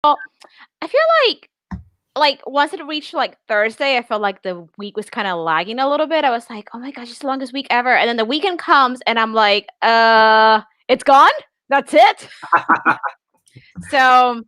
Well, I feel like once it reached like Thursday, I felt like the week was kind of lagging a little bit. I was like, oh my gosh, it's the longest week ever. And then the weekend comes and I'm like, it's gone? That's it? So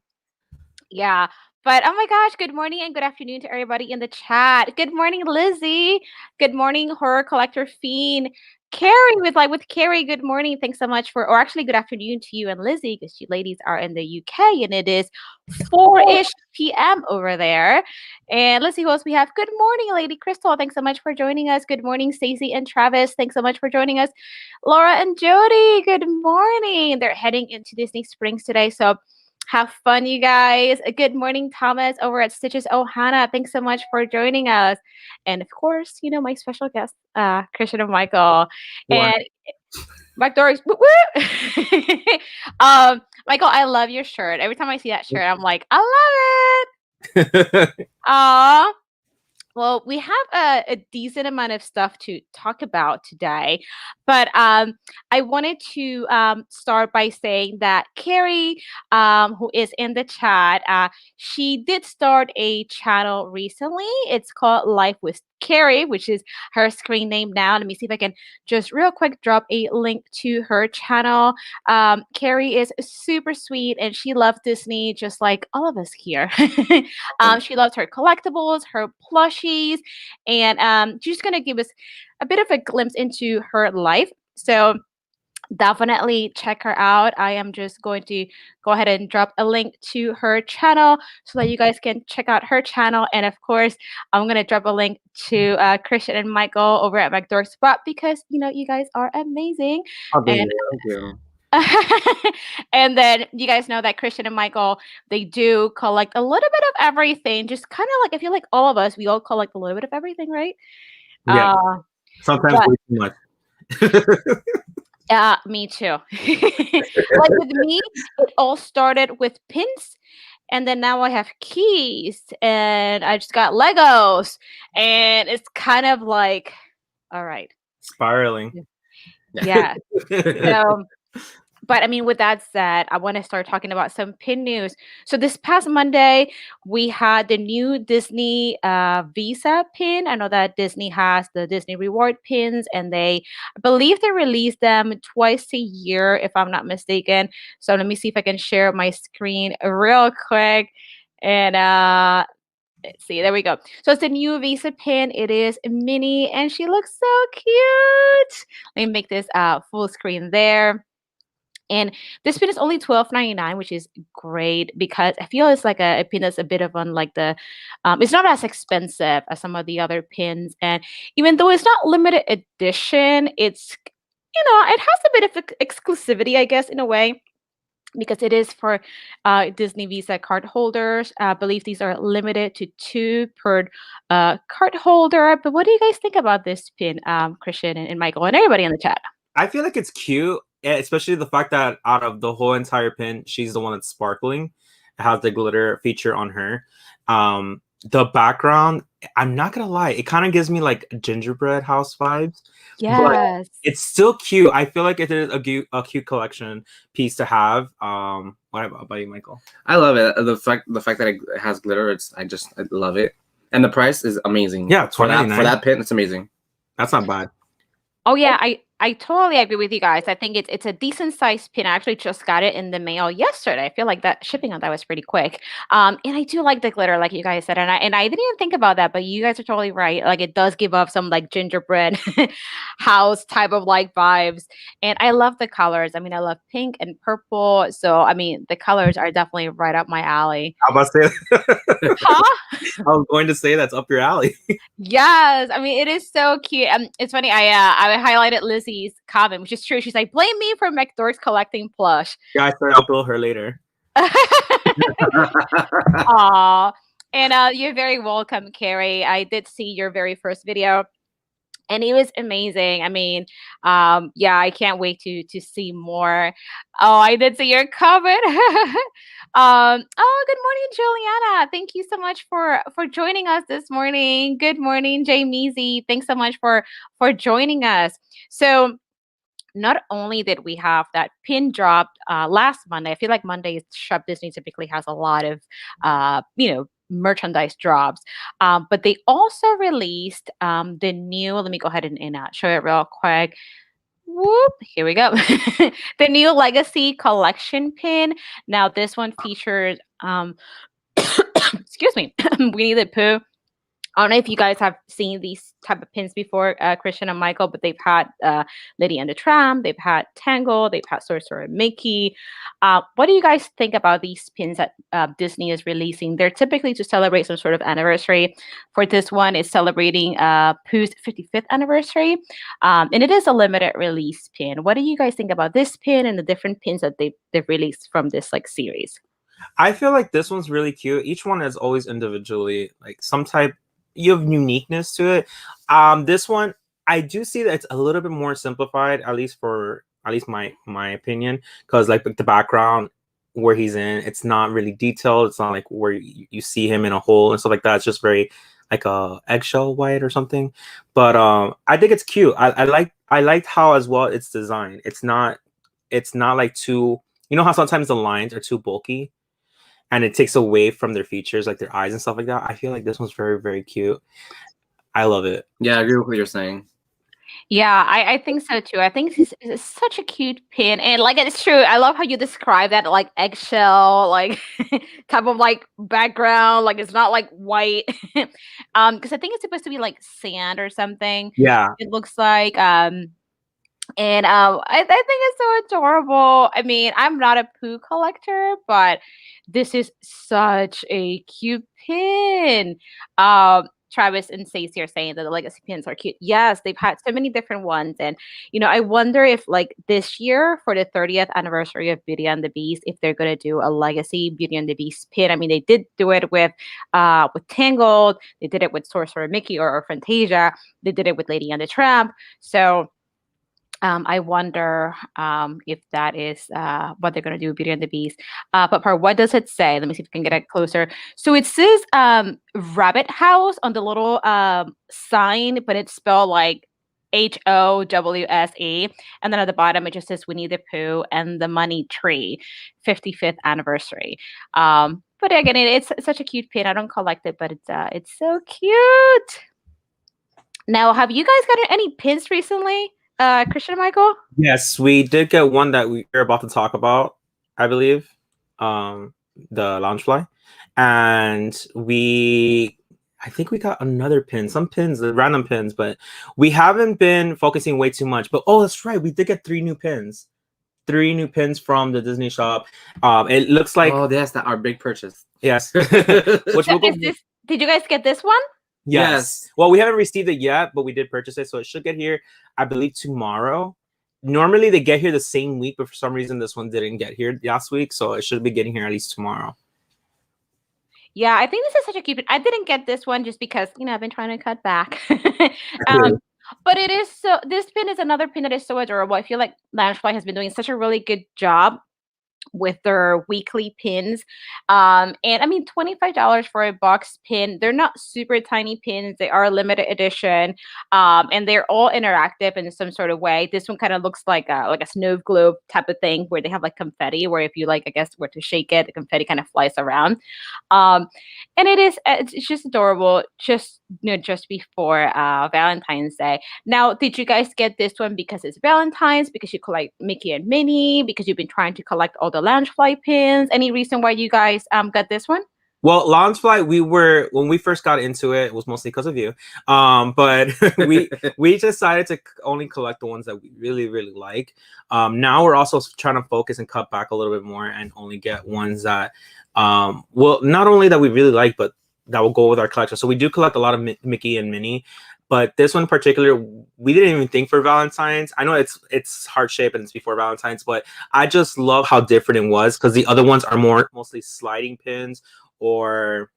yeah. But oh my gosh, good morning and good afternoon to everybody in the chat. Good morning, Lizzie. Good morning, horror collector fiend. Carrie with Carrie, good morning. Thanks so much or actually good afternoon to you and Lizzie, because you ladies are in the UK and it is 4-ish p.m. over there. And let's see who else we have. Good morning, Lady Crystal. Thanks so much for joining us. Good morning, Stacey and Travis. Thanks so much for joining us. Laura and Jody, good morning. They're heading into Disney Springs today. So have fun, you guys. Good morning, Thomas, over at Stitches Ohana. Thanks so much for joining us. And of course, my special guest, Christian and Michael. What? And Mike Doris. Michael, I love your shirt. Every time I see that shirt, I'm like, I love it. Aw. Well, we have a decent amount of stuff to talk about today, but I wanted to start by saying that Carrie, who is in the chat, she did start a channel recently. It's called Life with Carrie, which is her screen name now. Let me see if I can just real quick drop a link to her channel. Carrie is super sweet and she loves Disney just like all of us here. She loves her collectibles, her plushies, and she's going to give us a bit of a glimpse into her life. So definitely check her out. I am just going to go ahead and drop a link to her channel so that you guys can check out her channel. And of course, I'm going to drop a link to Christian and Michael over at MCdorksPOP because, you guys are amazing. And Thank you. and then you guys know that Christian and Michael, they do collect a little bit of everything. Just kind of like, I feel like all of us, we all collect a little bit of everything, right? Yeah. Sometimes way too much. Yeah, me too. Like with me, it all started with pins, and then now I have keys, and I just got Legos, and it's kind of like, all right. Spiraling. Yeah. So, but I mean, with that said, I want to start talking about some pin news. So this past Monday, we had the new Disney Visa pin. I know that Disney has the Disney Reward pins, and I believe they release them twice a year, if I'm not mistaken. So let me see if I can share my screen real quick. And let's see, there we go. So it's a new Visa pin. It is mini, and she looks so cute. Let me make this full screen there. And this pin is only $12.99, which is great because I feel it's like a pin that's a bit of on like it's not as expensive as some of the other pins. And even though it's not limited edition, it has a bit of exclusivity, I guess, in a way, because it is for Disney Visa card holders. I believe these are limited to 2 per card holder. But what do you guys think about this pin, Christian and Michael and everybody in the chat? I feel like it's cute, especially the fact that out of the whole entire pin, she's the one that's sparkling. It has the glitter feature on her. The background, I'm not gonna lie, it kind of gives me like gingerbread house vibes. Yes. But it's still cute. I feel like it is a cute collection piece to have. What about you, Michael? I love it. The fact that it has glitter, I love it. And the price is amazing. Yeah, for that pin, it's amazing. That's not bad. Oh yeah, I totally agree with you guys. I think it's a decent sized pin. I actually just got it in the mail yesterday. I feel like that shipping on that was pretty quick. And I do like the glitter, like you guys said, and I didn't even think about that, but you guys are totally right. Like it does give off some like gingerbread house type of like vibes, and I love the colors. I mean, I love pink and purple, so I mean the colors are definitely right up my alley. How about say that? Huh? I was going to say that's up your alley. Yes, I mean it is so cute. It's funny. I highlighted Lizzie's comment, which is true. She's like, "Blame me for McDorks collecting plush." Yeah, I'll bill her later. Aw, and you're very welcome, Carrie. I did see your very first video, and it was amazing. I mean, yeah, I can't wait to see more. Oh, I did see your comment. Oh, good morning, Juliana. Thank you so much for joining us this morning. Good morning, Jay Measy. Thanks so much for joining us. So not only did we have that pin drop last Monday, I feel like Monday Shop Disney typically has a lot of, merchandise drops, but they also released the new. Let me go ahead and show it real quick. Whoop, here we go. The new Legacy Collection pin. Now, this one features, excuse me, Winnie the Pooh. I don't know if you guys have seen these type of pins before, Christian and Michael, but they've had Lady and the Tramp, they've had Tangle, they've had Sorcerer Mickey. What do you guys think about these pins that Disney is releasing? They're typically to celebrate some sort of anniversary. For this one, it's celebrating Pooh's 55th anniversary, and it is a limited release pin. What do you guys think about this pin and the different pins that they've released from this like series? I feel like this one's really cute. Each one is always individually like some type. You have uniqueness to it. This one, I do see that it's a little bit more simplified, at least my opinion, because like the background where he's in, it's not really detailed. It's not like where you see him in a hole and stuff like that. It's just very like a eggshell white or something. But I think it's cute. I liked how as well it's designed. It's not like too. You know how sometimes the lines are too bulky and it takes away from their features, like their eyes and stuff like that. I feel like this one's very, very cute. I love it. Yeah, I agree with what you're saying. Yeah, I think so too. I think it's such a cute pin, and like it's true. I love how you describe that like eggshell, like type of like background. Like it's not like white, because I think it's supposed to be like sand or something. Yeah. It looks like and I think it's so adorable. I mean, I'm not a Pooh collector, but this is such a cute pin. Travis and Stacey are saying that the legacy pins are cute. Yes, they've had so many different ones, and I wonder if like this year for the 30th anniversary of Beauty and the Beast, if they're gonna do a legacy Beauty and the Beast pin. I mean, they did do it with Tangled, they did it with Sorcerer Mickey or Fantasia, they did it with Lady and the Tramp. So I wonder if that is what they're going to do with Beauty and the Beast. But what does it say? Let me see if we can get it closer. So it says Rabbit House on the little sign, but it's spelled like HOWSE. And then at the bottom, it just says Winnie the Pooh and the Money Tree, 55th anniversary. But again, it's such a cute pin. I don't collect it, but it's so cute. Now, have you guys gotten any pins recently? Christian and Michael? Yes, we did get one that we're about to talk about, I believe. The Loungefly. And I think we got another pin, some pins, the random pins, but we haven't been focusing way too much. But that's right, we did get 3 new pins. 3 new pins from the Disney shop. It looks like that's our big purchase. Yes. Which did you guys get this one? Yes. Well, we haven't received it yet, but we did purchase it, so it should get here, I believe, tomorrow. Normally they get here the same week, but for some reason this one didn't get here last week, so it should be getting here at least tomorrow. Yeah, I think this is such a cute pin. I didn't get this one just because I've been trying to cut back. But it is this pin is another pin that is so adorable. I feel like Loungefly has been doing such a really good job with their weekly pins. And I mean, $25 for a box pin. They're not super tiny pins. They are limited edition. And they're all interactive in some sort of way. This one kind of looks like a snow globe type of thing where they have like confetti, where if you like, I guess, were to shake it, the confetti kind of flies around. And it's just adorable. Just before Valentine's Day. Now, did you guys get this one because it's Valentine's? Because you collect Mickey and Minnie? Because you've been trying to collect all the Loungefly pins? Any reason why you guys got this one? Well, Loungefly, when we first got into it, it was mostly because of you. But we decided to only collect the ones that we really, really like. Now we're also trying to focus and cut back a little bit more and only get ones that, not only that we really like, but that will go with our collection. So we do collect a lot of Mickey and Minnie. But this one in particular, we didn't even think for Valentine's. I know it's heart shaped and it's before Valentine's, but I just love how different it was because the other ones are mostly sliding pins or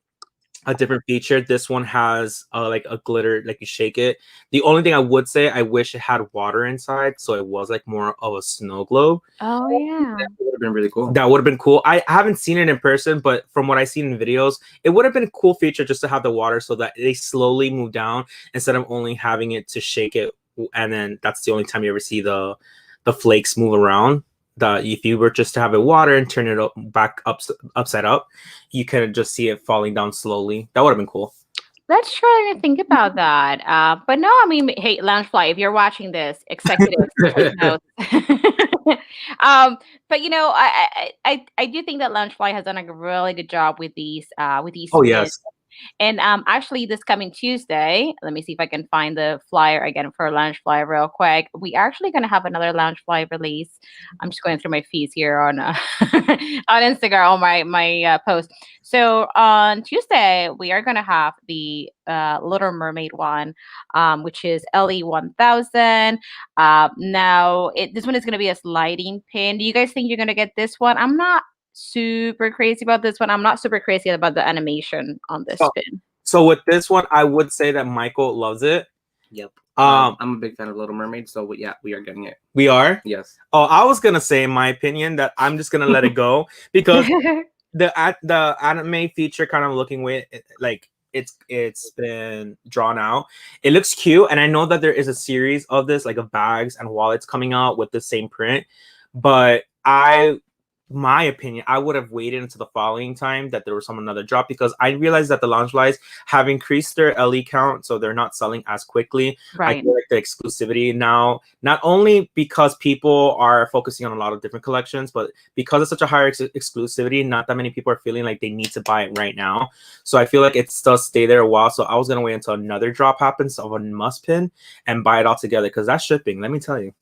a different feature. This one has like a glitter, like you shake it. The only thing I would say, I wish it had water inside, so it was like more of a snow globe. Oh yeah, that would have been really cool. That would have been cool. I haven't seen it in person, but from what I've seen in videos, it would have been a cool feature just to have the water so that they slowly move down instead of only having it to shake it, and then that's the only time you ever see the the flakes move around. That if you were just to have it water and turn it back upside up, you can just see it falling down slowly. That would have been cool. Let's try to think about that. But no, I mean, hey, Loungefly, if you're watching this, executives, take notes. But you know, I do think that Loungefly has done a really good job with these Oh pins. yes. And actually, this coming Tuesday, let me see if I can find the flyer again for Loungefly real quick. We actually going to have another Loungefly release. I'm just going through my feeds here on on Instagram on my post. So on Tuesday, we are going to have the Little Mermaid one, which is LE 1000. Now, this one is going to be a sliding pin. Do you guys think you're going to get this one? I'm not super crazy about this one. I'm not super crazy about the animation on this pin. So with this one, I would say that Michael loves it. Yep. I'm a big fan of Little Mermaid, so we are getting it. We are? Yes. Oh, I was gonna say, in my opinion, that I'm just gonna let it go because the anime feature kind of looking way like it's been drawn out. It looks cute, and I know that there is a series of this, like of bags and wallets coming out with the same print, but my opinion, I would have waited until the following time that there was another drop, because I realized that the Loungeflies have increased their LE count, so they're not selling as quickly. Right. I feel like the exclusivity now, not only because people are focusing on a lot of different collections, but because it's such a higher exclusivity, not that many people are feeling like they need to buy it right now. So I feel like it does stay there a while. So I was gonna wait until another drop happens of a must pin and buy it all together, because that's shipping. Let me tell you.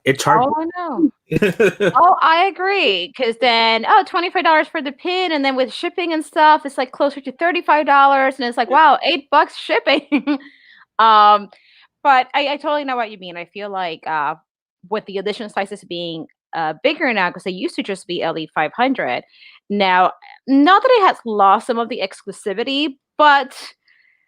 It charges. Oh, I know. Oh, I agree. Because then, $25 for the pin, and then with shipping and stuff, it's like closer to $35, and it's like, wow, $8 shipping. But I totally know what you mean. I feel like with the edition sizes being bigger now, because they used to just be LE 500. Now, not that it has lost some of the exclusivity, but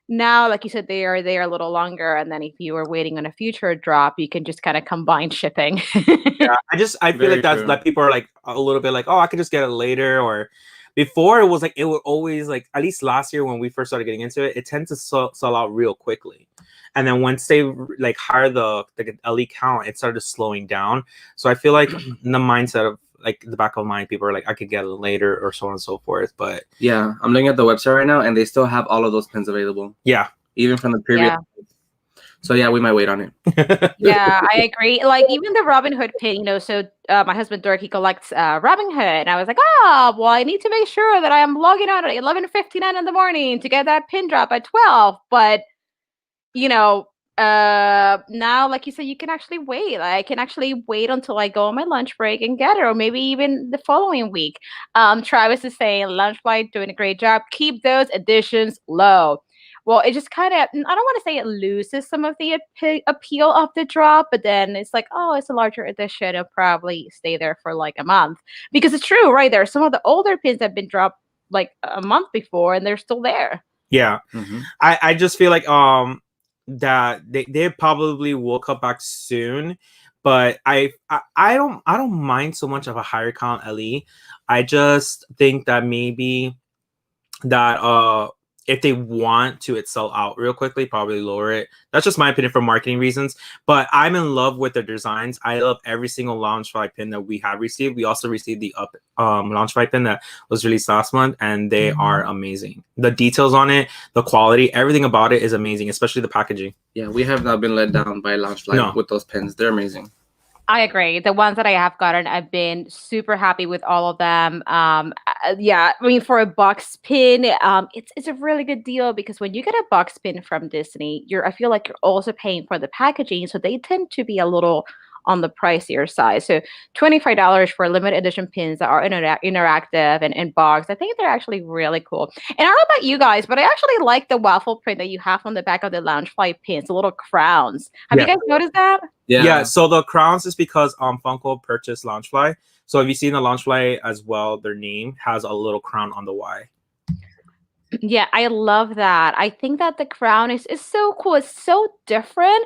now, like you said, they are there a little longer, and then if you are waiting on a future drop, you can just kind of combine shipping. Yeah, I feel like that's like people are like a little bit like, oh, I could just get it later. Or before, it was like it would always, like, at least last year when we first started getting into it, it tends to sell out real quickly, and then once they like higher the LE count, it started slowing down. So I feel like in the mindset of like the back of mind, people are like, I could get it later, or so on and so forth. But yeah, I'm looking at the website right now, and they still have all of those pins available. Yeah, even from the previous. Yeah. So yeah, we might wait on it. Yeah, I agree. Like even the Robin Hood pin, so my husband Dirk, he collects Robin Hood, and I was like, well, I need to make sure that I am logging out at 11:59 in the morning to get that pin drop at 12. But now, like you said, you can actually wait. I can actually wait until I go on my lunch break and get it, or maybe even the following week. Travis is saying Lunchfly doing a great job. Keep those editions low. Well, it just kind of, I don't want to say it loses some of the appeal of the drop, but then it's like, oh, it's a larger edition. It'll probably stay there for like a month. Because it's true, right? There are some of the older pins that have been dropped like a month before, and they're still there. Yeah. Mm-hmm. I just feel like that they probably will come back soon, but I don't mind so much of a higher count LE. I just think that maybe that if they want to sell out real quickly, probably lower it. That's just my opinion for marketing reasons. But I'm in love with their designs. I love every single Loungefly pin that we have received. We also received the Loungefly pin that was released last month, and they are amazing. The details on it, the quality, everything about it is amazing, especially the packaging. Yeah, we have not been let down by Loungefly with those pins. They're amazing. I agree. The ones that I have gotten, I've been super happy with all of them. Yeah, I mean, for a box pin, it's a really good deal, because when you get a box pin from Disney, I feel like you're also paying for the packaging, so they tend to be a little on the pricier side. So $25 for limited edition pins that are interactive and in box. I think they're actually really cool. And I don't know about you guys, but I actually like the waffle print that you have on the back of the Loungefly pins, the little crowns. Have you guys noticed that? Yeah. So the crowns is because Funko purchased Loungefly. So have you seen the Loungefly as well? Their name has a little crown on the Y. Yeah, I love that. I think that the crown is so cool. It's so different.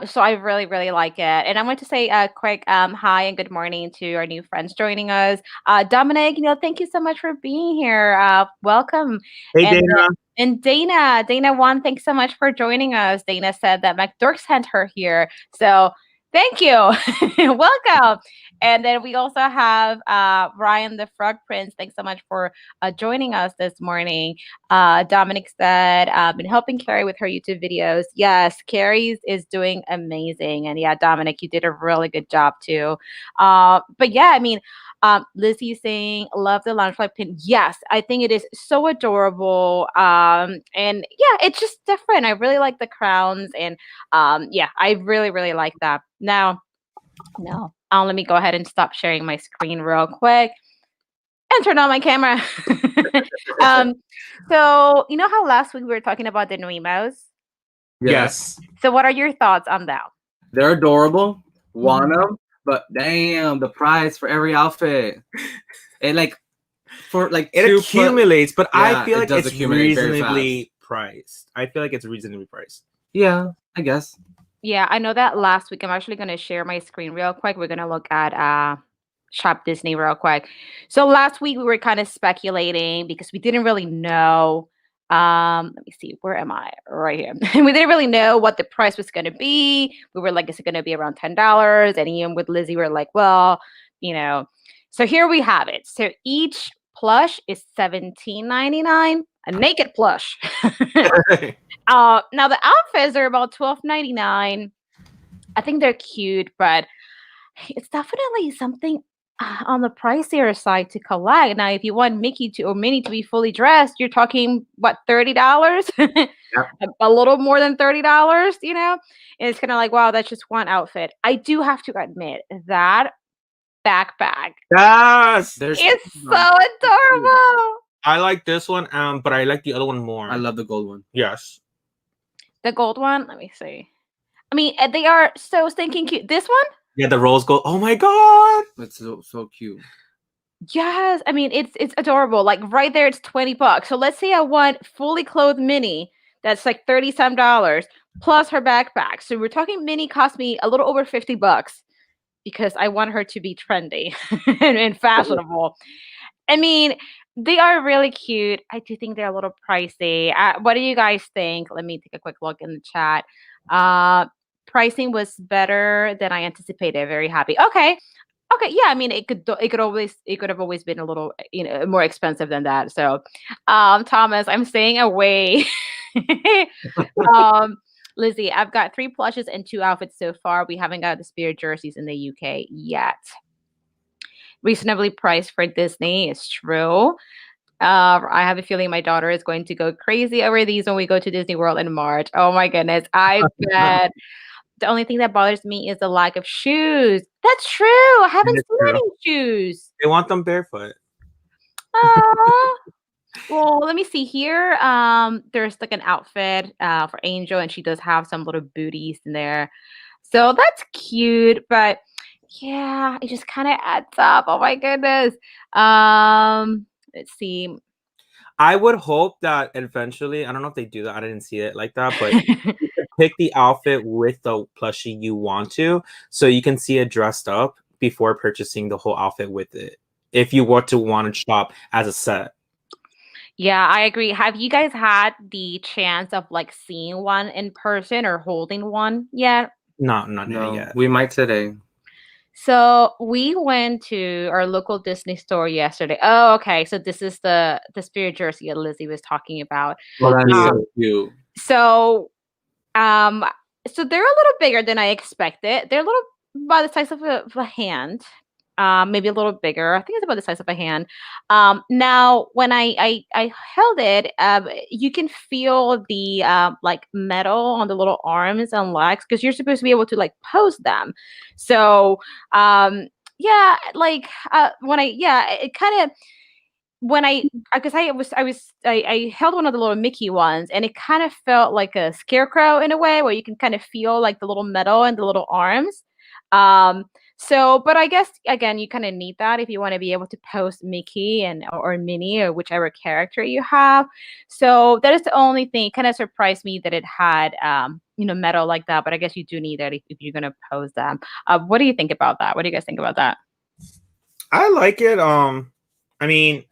So I really, really like it. And I want to say a quick hi and good morning to our new friends joining us. Dominic, thank you so much for being here. Welcome. Hey, Dana. And Dana 1, thanks so much for joining us. Dana said that McDork sent her here. So Thank you. Welcome. And then we also have Ryan the Frog Prince. Thanks so much for joining us this morning. Dominic said, been helping Carrie with her YouTube videos. Yes, Carrie's is doing amazing. And yeah, Dominic, you did a really good job too. But yeah, I mean, Lizzie saying, love the loungefly pin. Yes, I think it is so adorable. And yeah, it's just different. I really like the crowns. And yeah, I really, really like that. Now, no, let me go ahead and stop sharing my screen real quick and turn on my camera. um, so you know how last week we were talking about the new emos? Yes. So what are your thoughts on that? They're adorable. Want them, but damn, the price for every outfit. And like for like it accumulates, but I feel like it's reasonably priced. I feel like it's reasonably priced. Yeah, I guess. Yeah, I know that last week. I'm actually going to share my screen real quick. We're going to look at Shop Disney real quick. So last week we were kind of speculating because we didn't really know. Let me see, where am I? Right here. We didn't really know what the price was going to be. We were like, is it going to be around $10? And even with Lizzie, we are like, well, you know. So here we have it. So each plush is $17.99, a naked plush. Now the outfits are about $12.99. I think they're cute, but it's definitely something on the pricier side to collect. Now, if you want Mickey or Minnie to be fully dressed, you're talking what, $30? Yep. A little more than $30, you know? And it's kind of like, wow, that's just one outfit. I do have to admit that backpack. Yes, it's so adorable. I like this one, but I like the other one more. I love the gold one. Yes. The gold one? Let me see. I mean, they are so stinking cute. This one? Yeah, the rose gold. Oh my god. That's so cute. Yes. I mean, it's adorable. Like right there, it's $20. So let's say I want fully clothed Minnie. That's like $30-some plus her backpack. So we're talking Minnie cost me a little over $50 because I want her to be trendy and fashionable. I mean, they are really cute. I do think they're a little pricey. What do you guys think? Let me take a quick look in the chat. Pricing was better than I anticipated. Very happy. Okay. Yeah. I mean, it could have always been a little, more expensive than that. So, Thomas, I'm staying away. Lizzie, I've got 3 plushes and 2 outfits so far. We haven't got the Spirit jerseys in the UK yet. Reasonably priced for Disney is true. I have a feeling my daughter is going to go crazy over these when we go to Disney World in March. Oh my goodness, I bet. The only thing that bothers me is the lack of shoes. That's true. I haven't seen any shoes. They want them barefoot. Well, let me see here. There's like an outfit for Angel, and she does have some little booties in there. So that's cute, but yeah, it just kind of adds up. Oh my goodness. Let's see. I would hope that eventually, I don't know if they do that. I didn't see it like that, but you can pick the outfit with the plushie you want to, so you can see it dressed up before purchasing the whole outfit with it. If you want to shop as a set. Yeah, I agree. Have you guys had the chance of like seeing one in person or holding one yet? No, not yet. We might today. So we went to our local Disney store yesterday. Oh, okay. So this is the Spirit jersey that Lizzie was talking about. Well, that's so cute. So they're a little bigger than I expected. They're a little about the size of a hand. Maybe a little bigger. I think it's about the size of a hand. Now, when I held it, you can feel the like metal on the little arms and legs because you're supposed to be able to like pose them. So, yeah, like it kind of because I held one of the little Mickey ones and it kind of felt like a scarecrow in a way where you can kind of feel like the little metal and the little arms. So, but I guess again, you kind of need that if you want to be able to post Mickey or Minnie or whichever character you have. So that is the only thing. It kind of surprised me that it had metal like that. But I guess you do need that if you're gonna pose them. What do you think about that? What do you guys think about that? I like it. I mean,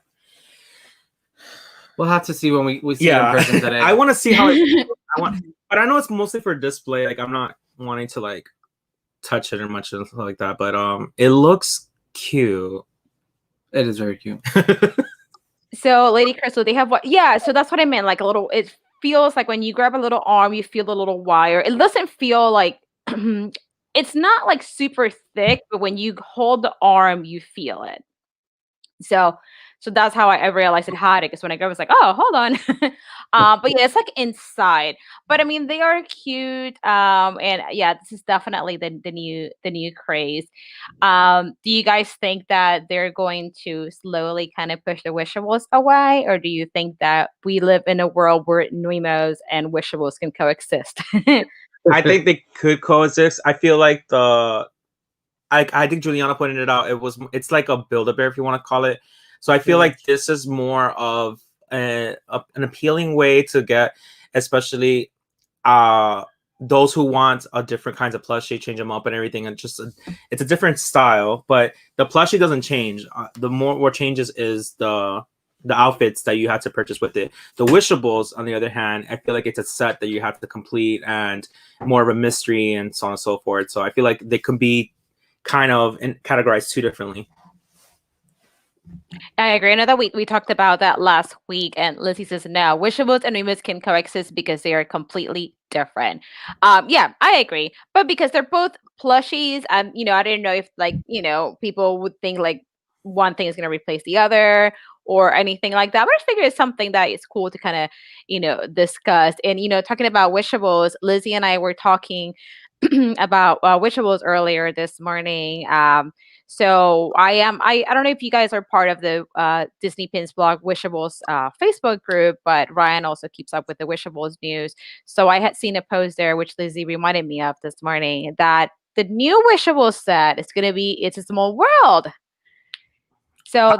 we'll have to see when we see it in person today. I want to see how it. But I know it's mostly for display. Like I'm not wanting to like touch it or much like that, but it looks cute. It is very cute. So, Lady Crystal, they have what? Yeah, so that's what I meant. Like a little, it feels like when you grab a little arm, you feel the little wire. It doesn't feel like it's not like super thick, but when you hold the arm, you feel it. So so that's how I realized it had it, because when I go, I was like, "Oh, hold on." But yeah, it's like inside. But I mean, they are cute. And yeah, this is definitely the new craze. Do you guys think that they're going to slowly kind of push the wishables away, or do you think that we live in a world where Nuimos and wishables can coexist? I think they could coexist. I feel like I think Juliana pointed it out. It's like a Build-A-Bear, if you want to call it. So I feel like this is more of an appealing way to get, especially those who want a different kinds of plushie, change them up and everything, and it's a different style. But the plushie doesn't change. The more what changes is the outfits that you had to purchase with it. The wishables, on the other hand, I feel like it's a set that you have to complete and more of a mystery and so on and so forth. So I feel like they could be kind of categorized too differently. I agree. I know that we talked about that last week, and Lizzie says no, wishables and Remus can coexist because they are completely different. Yeah, I agree. But because they're both plushies, I didn't know if people would think like one thing is gonna replace the other or anything like that. But I figure it's something that is cool to kind of, discuss. And talking about wishables, Lizzie and I were talking about wishables earlier this morning. So I don't know if you guys are part of the Disney Pins blog Wishables Facebook group, but Ryan also keeps up with the Wishables news. So I had seen a post there, which Lizzie reminded me of this morning, that the new Wishables set is going to be It's a Small World. So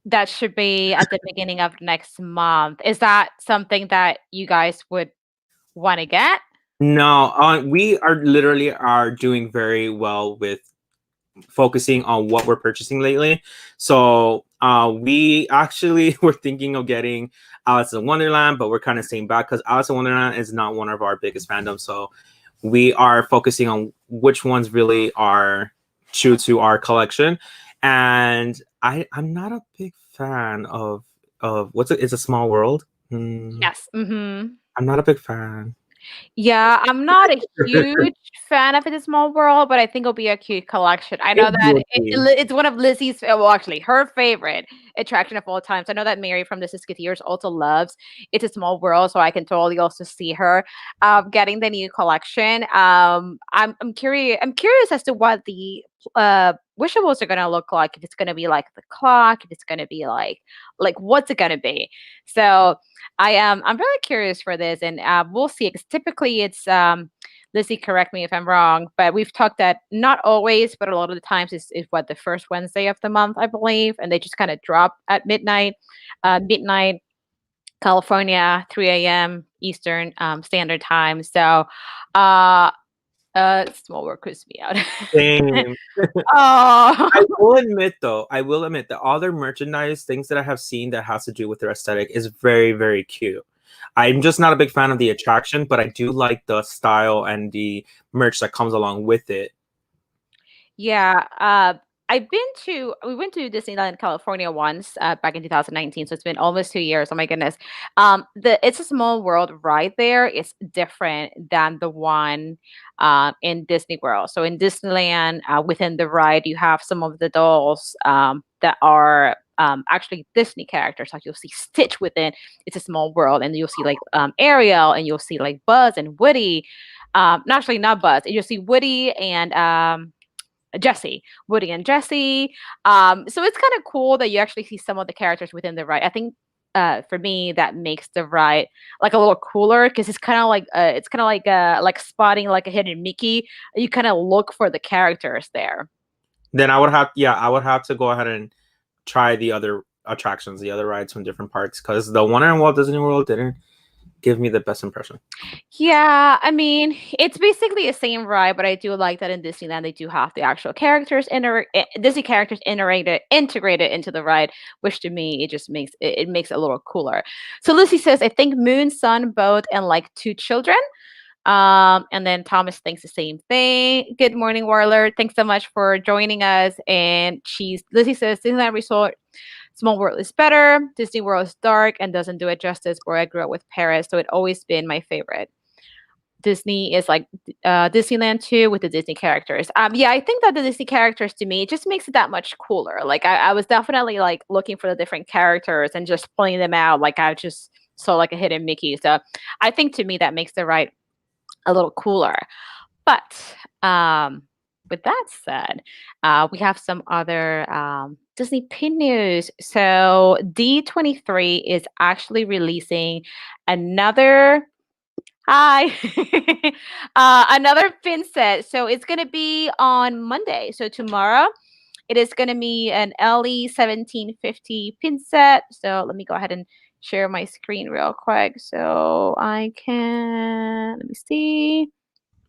that should be at the beginning of next month. Is that something that you guys would want to get? No, we are doing very well with focusing on what we're purchasing lately. So we actually were thinking of getting Alice in Wonderland, but we're kind of staying back because Alice in Wonderland is not one of our biggest fandoms. So we are focusing on which ones really are true to our collection. And I'm not a big fan of It's a Small World. Yes. Mm-hmm. I'm not a big fan. Yeah, I'm not a huge fan of It's a Small World, but I think it'll be a cute collection. I know that it's one of Lizzie's, well, actually, her favorite attraction of all time. So I know that Mary from the Siskiyous also loves It's a Small World, so I can totally also see her getting the new collection. I'm curious. I'm curious as to what the wishables are gonna look like. If it's gonna be like the clock, if it's gonna be like what's it gonna be? So I'm really curious for this, and we'll see. Because typically it's Lizzie, correct me if I'm wrong, but we've talked that not always, but a lot of the times is what, the first Wednesday of the month, I believe, and they just kind of drop at midnight, California, 3 a.m. Eastern Standard Time. So Small World creeps me out. Same. Oh. I will admit that all their merchandise, things that I have seen that has to do with their aesthetic, is very, very cute. I'm just not a big fan of the attraction, but I do like the style and the merch that comes along with it. Yeah, we went to Disneyland California once back in 2019, so it's been almost 2 years. Oh my goodness. The It's a Small World ride there is different than the one in Disney World. So in Disneyland, within the ride, you have some of the dolls that are actually Disney characters. Like you'll see Stitch within It's a Small World, and you'll see like Ariel, and you'll see like Buzz and Woody. Not Buzz. You'll see Woody and Woody and Jesse. So it's kind of cool that you actually see some of the characters within the ride. I think for me that makes the ride like a little cooler, because it's kind of like spotting like a hidden Mickey. You kind of look for the characters there. Then I would have to go ahead and try the other attractions, the other rides from different parks, because the one in Walt Disney World didn't give me the best impression. Yeah, I mean, it's basically the same ride, but I do like that in Disneyland they do have the actual characters Disney characters integrated into the ride, which to me it just makes it makes it a little cooler. So Lucy says, I think Moon, Sun, Boat, and like two children. And then Thomas thinks the same thing. Good morning, Warlord. Thanks so much for joining us. And Lizzie says Disneyland Resort, Small World is better. Disney World is dark and doesn't do it justice. Where I grew up with Paris, so it's always been my favorite. Disney is like Disneyland too with the Disney characters. Yeah, I think that the Disney characters to me just makes it that much cooler. Like I was definitely like looking for the different characters and just pulling them out. Like I just saw like a hidden Mickey. So I think to me that makes the ride a little cooler. But with that said, we have some other Disney pin news. So D23 is actually releasing another another pin set. So it's going to be on Monday. So tomorrow it is going to be an LE 1750 pin set. So let me go ahead and share my screen real quick so I can, let me see.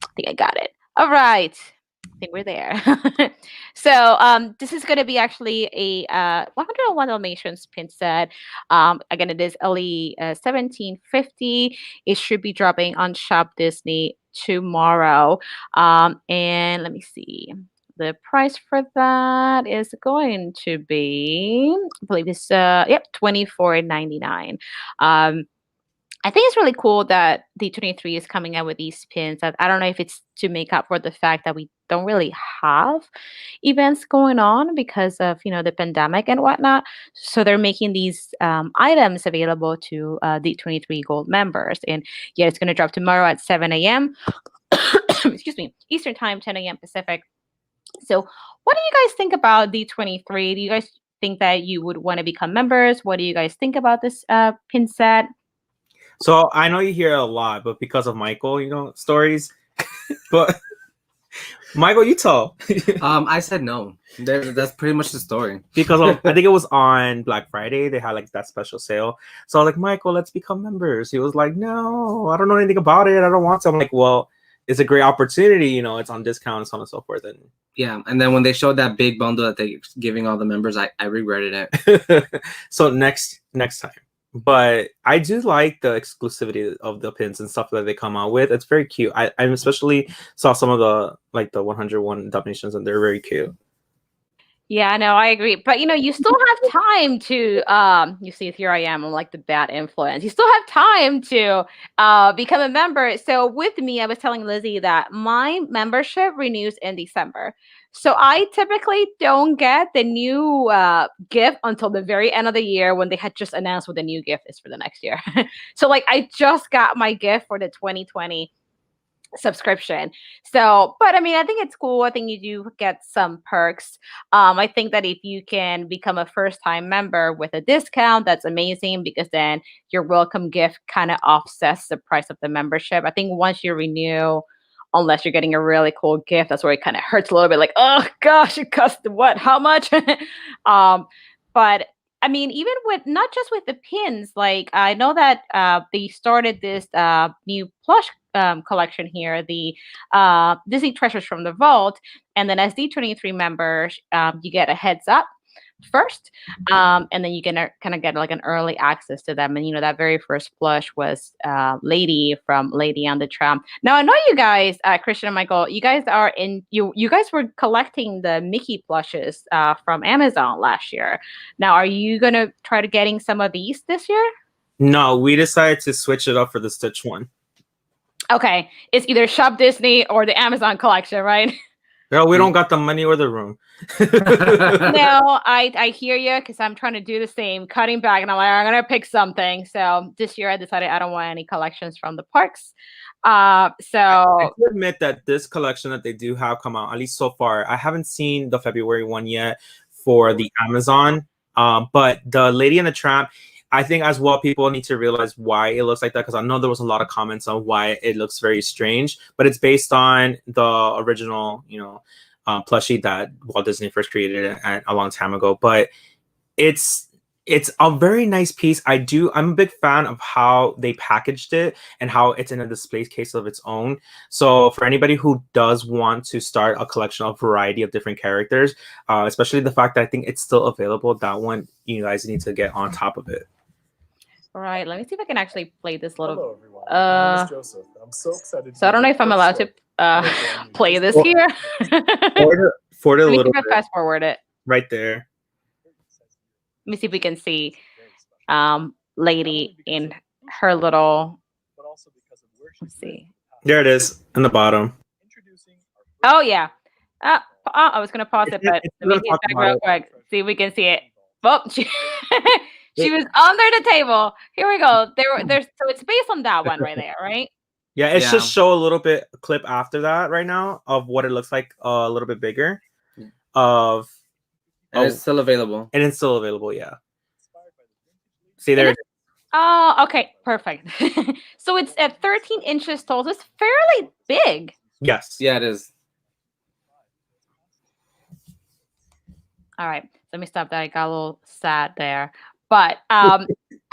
I think I got it. All right. I think we're there. So this is going to be actually a 101 Dalmatians pin set. Again, it is LE 1750. It should be dropping on Shop Disney tomorrow. And let me see. The price for that is going to be, I believe it's $24.99. I think it's really cool that D23 is coming out with these pins. I don't know if it's to make up for the fact that we don't really have events going on because of the pandemic and whatnot. So they're making these items available to D23 Gold members. And yeah, it's going to drop tomorrow at 7 a.m. Excuse me, Eastern Time, 10 a.m. Pacific. So what do you guys think about D23? Do you guys think that you would want to become members? What do you guys think about this pin set? So I know you hear a lot, but because of Michael, stories. But Michael, you tell. I said no. That's pretty much the story. Because I think it was on Black Friday. They had like that special sale. So I was like, Michael, let's become members. He was like, no, I don't know anything about it. I don't want to. I'm like, well, it's a great opportunity. It's on discount and so on and so forth. And yeah, and then when they showed that big bundle that they're giving all the members, I regretted it. So next time. But I do like the exclusivity of the pins and stuff that they come out with. It's very cute. I especially saw some of the 101 Dalmatians, and they're very cute. Yeah, no, I agree. But you still have time to you see here I am, I'm like the bad influence. You still have time to become a member. So with me, I was telling Lizzie that my membership renews in December. So I typically don't get the new gift until the very end of the year when they had just announced what the new gift is for the next year. So I just got my gift for the 2020 subscription. So, but I mean, I think it's cool. I think you do get some perks. I think that if you can become a first-time member with a discount, that's amazing because then your welcome gift kind of offsets the price of the membership. I think once you renew, unless you're getting a really cool gift, that's where it kind of hurts a little bit. Like, oh gosh, it cost what? How much? But I mean, even with not just with the pins, like I know that they started this new plush collection here, the Disney Treasures from the Vault, and then as D23 members, you get a heads up first, and then you can kind of get like an early access to them. And that very first plush was Lady from Lady on the Tram. Now I know you guys, Christian and Michael, you guys are you guys were collecting the Mickey plushes from Amazon last year. Now are you gonna try to getting some of these this year? No, we decided to switch it up for the Stitch one. Okay, it's either Shop Disney or the Amazon collection, right? Girl, we don't got the money or the room. No, I hear you because I'm trying to do the same, cutting back, and I'm like, I'm gonna pick something. So this year I decided I don't want any collections from the parks. So I do admit that this collection that they do have come out, at least so far, I haven't seen the February one yet for the Amazon. But the Lady and the Tramp, I think as well, people need to realize why it looks like that, because I know there was a lot of comments on why it looks very strange, but it's based on the original, plushie that Walt Disney first created a long time ago. But it's a very nice piece. I'm a big fan of how they packaged it and how it's in a display case of its own. So for anybody who does want to start a collection of variety of different characters, especially the fact that I think it's still available, that one you guys need to get on top of it. All right, let me see if I can actually play this little. Hello, everyone. My name is Joseph. I'm so excited. So I don't know if I'm allowed to play this here. For the Let me little see if I fast forward it. right there. Let me see if we can see lady in her little. Let's see. There it is in the bottom. Oh yeah. I was gonna pause it, but let me Let's get talk back about real it. quick. See if we can see it. Oh, she was under the table. Here we go. There's so it's based on that one right there, right? Yeah, it should show a little bit clip after that right now of what it looks like a little bit bigger. And it's still available. And it's still available, yeah. See there. Oh, okay, perfect. So it's at 13 inches tall. So it's fairly big. Yes. Yeah, it is. All right, let me stop that. I got a little sad there, but I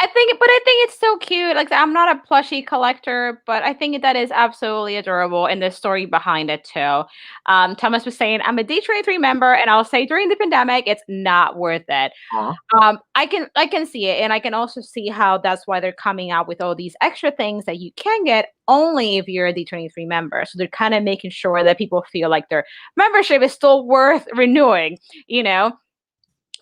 think it's so cute. Like I'm not a plushie collector, but I think that is absolutely adorable, and the story behind it too. Thomas was saying, I'm a D23 member, and I'll say during the pandemic, it's not worth it. I can see it, and I can also see how that's why they're coming out with all these extra things that you can get only if you're a D23 member. So they're kind of making sure that people feel like their membership is still worth renewing, you know.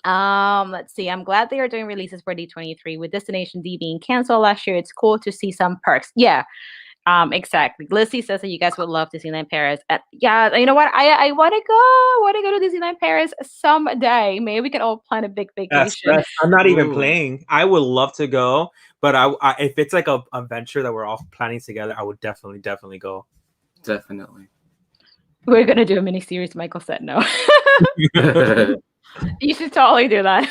Let's see. I'm glad they are doing releases for D23 with Destination D being canceled last year. It's cool to see some perks. Yeah. Exactly. Lizzie says that you guys would love Disneyland Paris. Yeah, you know what? I want to go. I want to go to Disneyland Paris someday. Maybe we can all plan a big vacation. I'm not even playing. I would love to go, but I if it's like a venture that we're all planning together, I would definitely go. Definitely. We're gonna do a mini series. Michael said no. You should totally do that.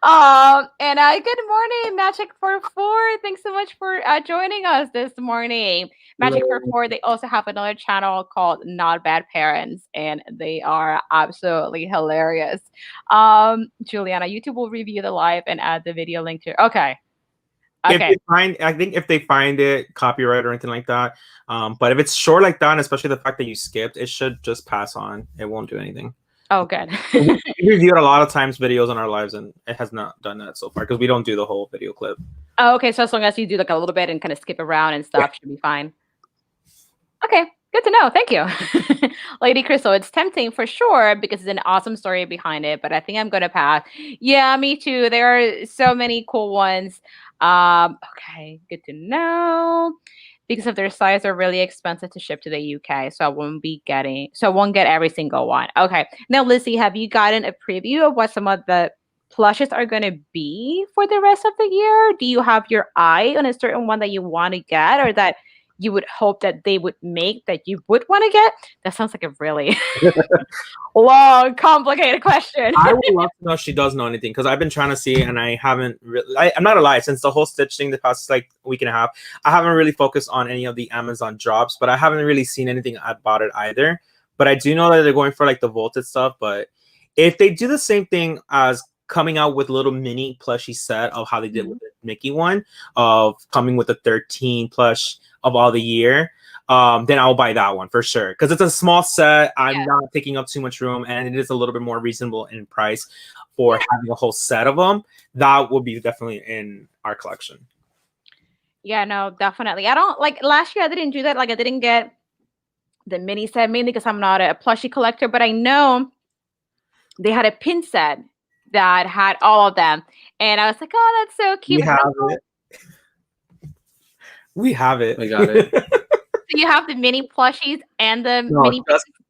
And good morning, Magic44. Thanks so much for joining us this morning. Magic44, they also have another channel called Not Bad Parents, and they are absolutely hilarious. Juliana, YouTube will review the live and add the video link to. Okay. I think if they find it copyright or anything like that, but if it's short like that, and especially the fact that you skipped, it should just pass on. It won't do anything. Oh, good. We reviewed a lot of times videos on our lives, and it has not done that so far because we don't do the whole video clip. Oh, okay. So as long as you do like a little bit and kind of skip around and stuff, should be fine. Okay, good to know. Thank you, Lady Crystal. It's tempting for sure because it's an awesome story behind it, but I think I'm gonna pass. Yeah, me too. There are so many cool ones. Okay, good to know. Because of their size, they're really expensive to ship to the UK, so I won't get every single one. Okay. Now, Lizzie, have you gotten a preview of what some of the plushes are going to be for the rest of the year? Do you have your eye on a certain one that you want to get, or that you would hope that they would make that you would want to get? That sounds like a really long, complicated question. I would love to know if she does know anything, because I've been trying to see, and I haven't really. I'm not a lie. Since the whole Stitch thing the past like week and a half, I haven't really focused on any of the Amazon drops, but I haven't really seen anything about it either. But I do know that they're going for like the vaulted stuff. But if they do the same thing as coming out with a little mini plushie set of how they did with the Mickey one, of coming with a 13 plush of all the year, then I'll buy that one for sure, because it's a small set. I'm not taking up too much room, and it is a little bit more reasonable in price for having a whole set of them. That would be definitely in our collection. Yeah, no, definitely. I don't like last year. I didn't do that. Like I didn't get the mini set mainly because I'm not a plushie collector, but I know they had a pin set that had all of them, and I was like, oh, that's so cute. We have it. We got it. So you have the mini plushies and the mini.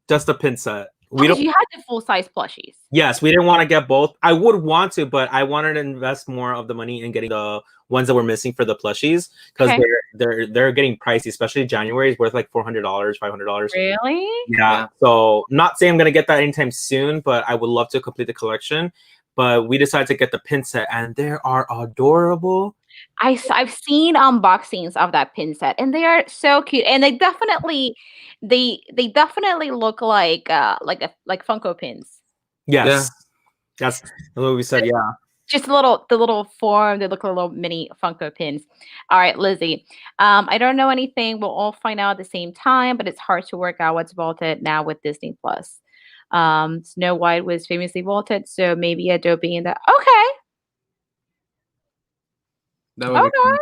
Just a pin set. We don't. You had the full size plushies. Yes, we didn't want to get both. I would want to, but I wanted to invest more of the money in getting the ones that were missing for the plushies, because they're getting pricey, especially January is worth like $400, $500. Really? Yeah. So not saying I'm gonna get that anytime soon, but I would love to complete the collection. But we decided to get the pin set, and they are adorable. I've seen unboxings of that pin set, and they are so cute, and they definitely look like Funko pins. Yes, yeah. That's what we said. Yeah, just the little form. They look like little mini Funko pins. All right, Lizzie. I don't know anything. We'll all find out at the same time, but it's hard to work out what's vaulted now with Disney Plus. Snow White was famously vaulted, so maybe Adobe in that. Okay. That would be cool.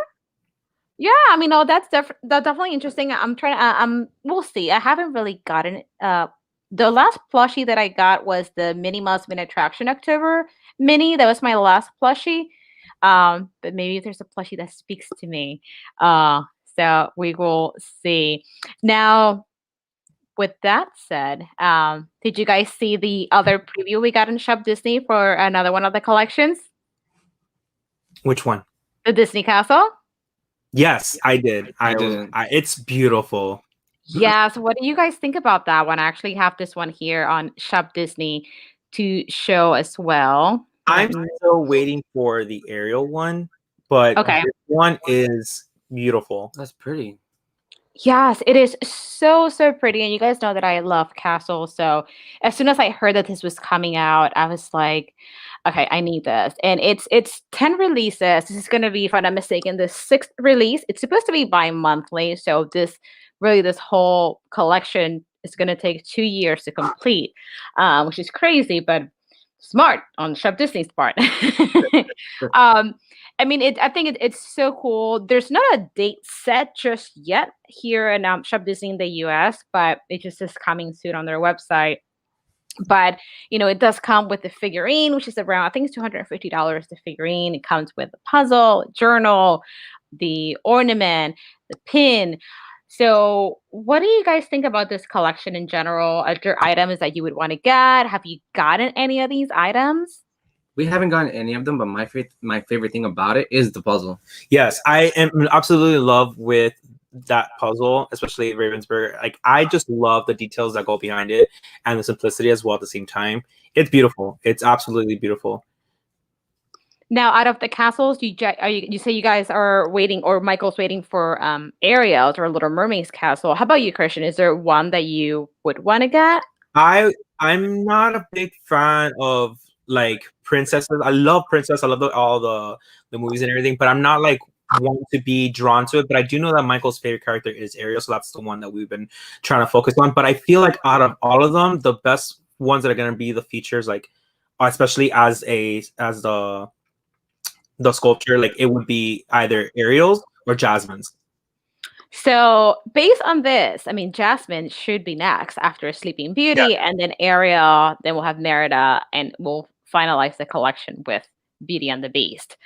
Yeah, I mean, no, that's definitely interesting. I'm trying to, we'll see. I haven't really gotten the last plushie that I got was the Minnie Mouse Min Attraction October mini. That was my last plushie. But maybe there's a plushie that speaks to me. Uh, so we will see. Now, with that said, did you guys see the other preview we got in Shop Disney for another one of the collections? Which one? The Disney Castle? Yes, I did. I didn't. It's beautiful. Yeah, so what do you guys think about that one? I actually have this one here on Shop Disney to show as well. I'm still waiting for the Ariel one, but Okay. this one is beautiful. That's pretty. Yes, it is so, so pretty. And you guys know that I love castles. So as soon as I heard that this was coming out, I was like, okay, I need this. And it's 10 releases. This is gonna be, if I'm not mistaken, the sixth release. It's supposed to be bi-monthly. So this whole collection is gonna take 2 years to complete, which is crazy, but smart on Shop Disney's part. I mean, I think it's so cool. There's not a date set just yet here in Shop Disney in the US, but it just is coming soon on their website. But it does come with the figurine, which is around, I think it's $250 the figurine. It comes with a puzzle, a journal, the ornament, the pin. So, what do you guys think about this collection in general? Are there items that you would want to get? Have you gotten any of these items? We haven't gotten any of them, but my favorite thing about it is the puzzle. Yes, I am absolutely in love with that puzzle, especially Ravensburger. Like, I just love the details that go behind it and the simplicity as well at the same time. It's beautiful. It's absolutely beautiful. Now, out of the castles, you say you guys are waiting, or Michael's waiting for Ariel's or Little Mermaid's castle. How about you, Christian? Is there one that you would want to get? I'm not a big fan of like princesses. I love princess. I love all the movies and everything, but I'm not like want to be drawn to it. But I do know that Michael's favorite character is Ariel, so that's the one that we've been trying to focus on. But I feel like out of all of them, the best ones that are gonna be the features, like especially as the sculpture, like it would be either Ariel's or Jasmine's. So based on this, I mean, Jasmine should be next after Sleeping Beauty, and then Ariel, then we'll have Merida, and we'll finalize the collection with Beauty and the Beast.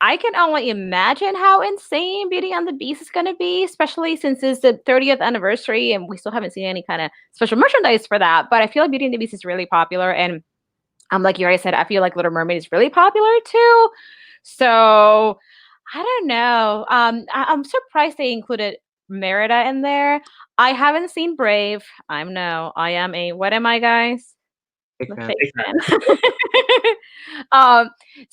I can only imagine how insane Beauty and the Beast is going to be, especially since it's the 30th anniversary and we still haven't seen any kind of special merchandise for that. But I feel like Beauty and the Beast is really popular, and like you already said, I feel like Little Mermaid is really popular too. So I don't know. I'm surprised they included Merida in there. I haven't seen Brave. I am a, what am I, guys? Big A fan. fake fan.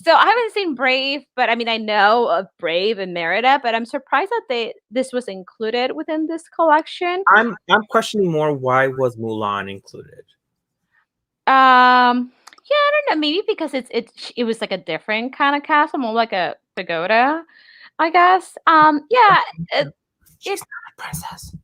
So I haven't seen Brave, but I mean I know of Brave and Merida, but I'm surprised that this was included within this collection. I'm questioning more, why was Mulan included? Yeah, I don't know. Maybe because it was like a different kind of castle, more like a pagoda, I guess. Yeah, She's not a princess.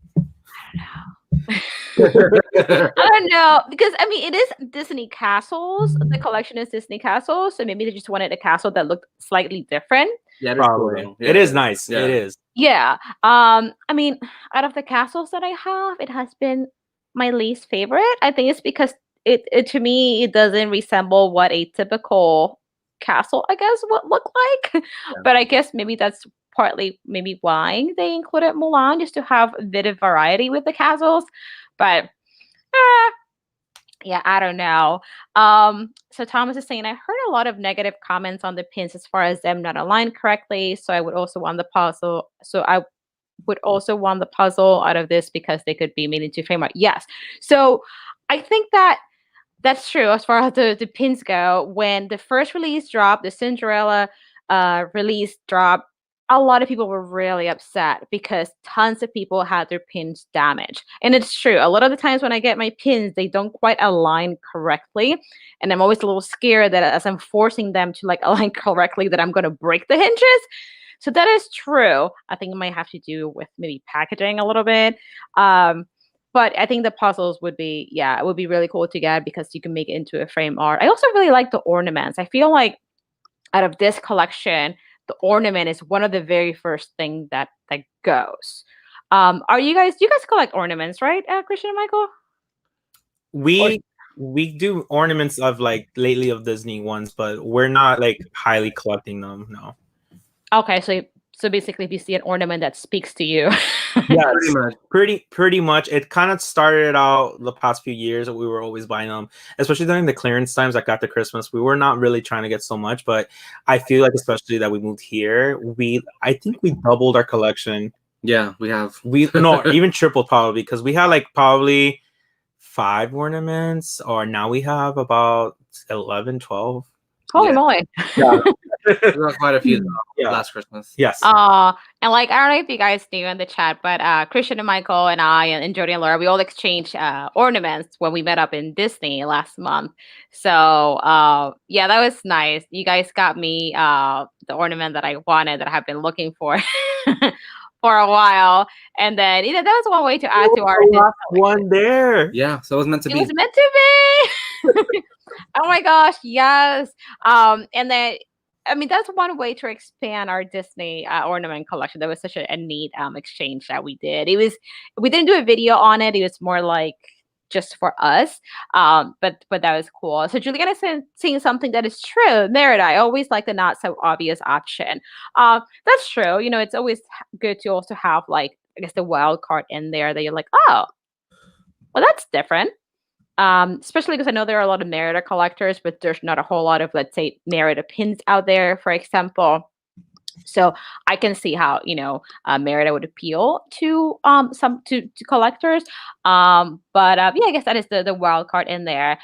I don't know, because I mean it is Disney castles. The collection is Disney castles, so maybe they just wanted a castle that looked slightly different. Yeah, Probably. cool. It is nice. Yeah. It is. Yeah. I mean, out of the castles that I have, it has been my least favorite. I think it's because it to me it doesn't resemble what a typical castle, I guess, would look like. But I guess maybe that's partly maybe why they included Mulan, just to have a bit of variety with the castles. But yeah, I don't know. So Thomas is saying, I heard a lot of negative comments on the pins as far as them not aligned correctly. So I would also want the puzzle. So I would also want the puzzle out of this because they could be made into frame art. Yes. So I think that's true as far as the pins go. When the first release dropped, the Cinderella release dropped, a lot of people were really upset because tons of people had their pins damaged. And it's true. A lot of the times when I get my pins, they don't quite align correctly. And I'm always a little scared that as I'm forcing them to like align correctly, that I'm going to break the hinges. So that is true. I think it might have to do with maybe packaging a little bit. But I think the puzzles would be, it would be really cool to get because you can make it into a frame art. I also really like the ornaments. I feel like out of this collection, the ornament is one of the very first thing that goes. Do you guys collect ornaments, right, Christian and Michael? We do ornaments of like lately of Disney ones, but we're not like highly collecting them. No. Okay, so basically, if you see an ornament that speaks to you, Yeah, Pretty much. pretty much. It kind of started out the past few years that we were always buying them, especially during the clearance times, like after Christmas. We were not really trying to get so much, but I feel like especially that we moved here, I think we doubled our collection. Yeah, we have. We no, even tripled probably, because we had like probably 5 ornaments, or now we have about 11, 12. holy Yeah. moly! Yeah. We got quite a few Yeah. last Christmas. Yes. And like, I don't know if you guys knew in the chat, but Christian and Michael and I and Jody and Laura, we all exchanged ornaments when we met up in Disney last month. So yeah, that was nice. You guys got me the ornament that I wanted, that I have been looking for for a while. And then that was one way to add to our Disney one there. Yeah, so it was meant to It be. was meant to be. Oh my gosh, yes. And then I mean, that's one way to expand our Disney ornament collection. That was such a neat exchange that we did. We didn't do a video on it. It was more like just for us. But that was cool. So Juliana is seeing something that is true. Merida, I always like the not so obvious option. That's true. It's always good to also have like, I guess, the wild card in there that you're like, oh, well, that's different. Especially because I know there are a lot of Merida collectors, but there's not a whole lot of, let's say, Merida pins out there, for example. So I can see how Merida would appeal to some to collectors. But yeah, I guess that is the wild card in there.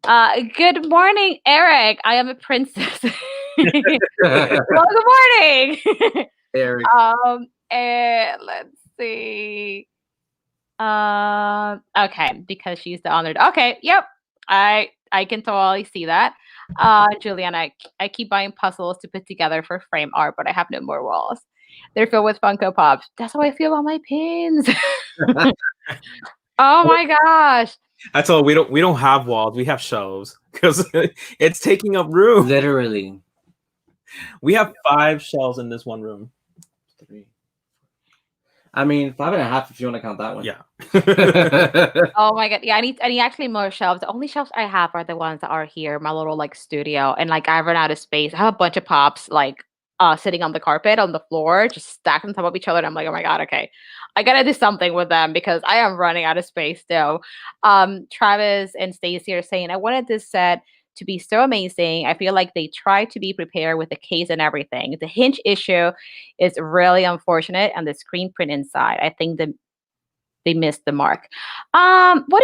Good morning, Eric. I am a princess. Well, good morning, Eric. And let's see. Okay, because she's the honored. Okay, yep. I can totally see that. Juliana, I keep buying puzzles to put together for frame art, but I have no more walls. They're filled with Funko Pops. That's how I feel about my pins. Oh my gosh. That's all. We don't have walls. We have shelves because it's taking up room. Literally. We have 5 shelves in this one room. 3. I mean, 5.5 if you want to count that one. Yeah. Oh my god. Yeah, I need actually more shelves. The only shelves I have are the ones that are here, my little like studio, and like I've run out of space. I have a bunch of pops like sitting on the carpet on the floor, just stacked on top of each other. And I'm like, oh my god, okay, I gotta do something with them because I am running out of space still. Travis and Stacy are saying I wanted this set to be so amazing. I feel like they try to be prepared with the case and everything. The hinge issue is really unfortunate, and the screen print inside, I think they missed the mark. What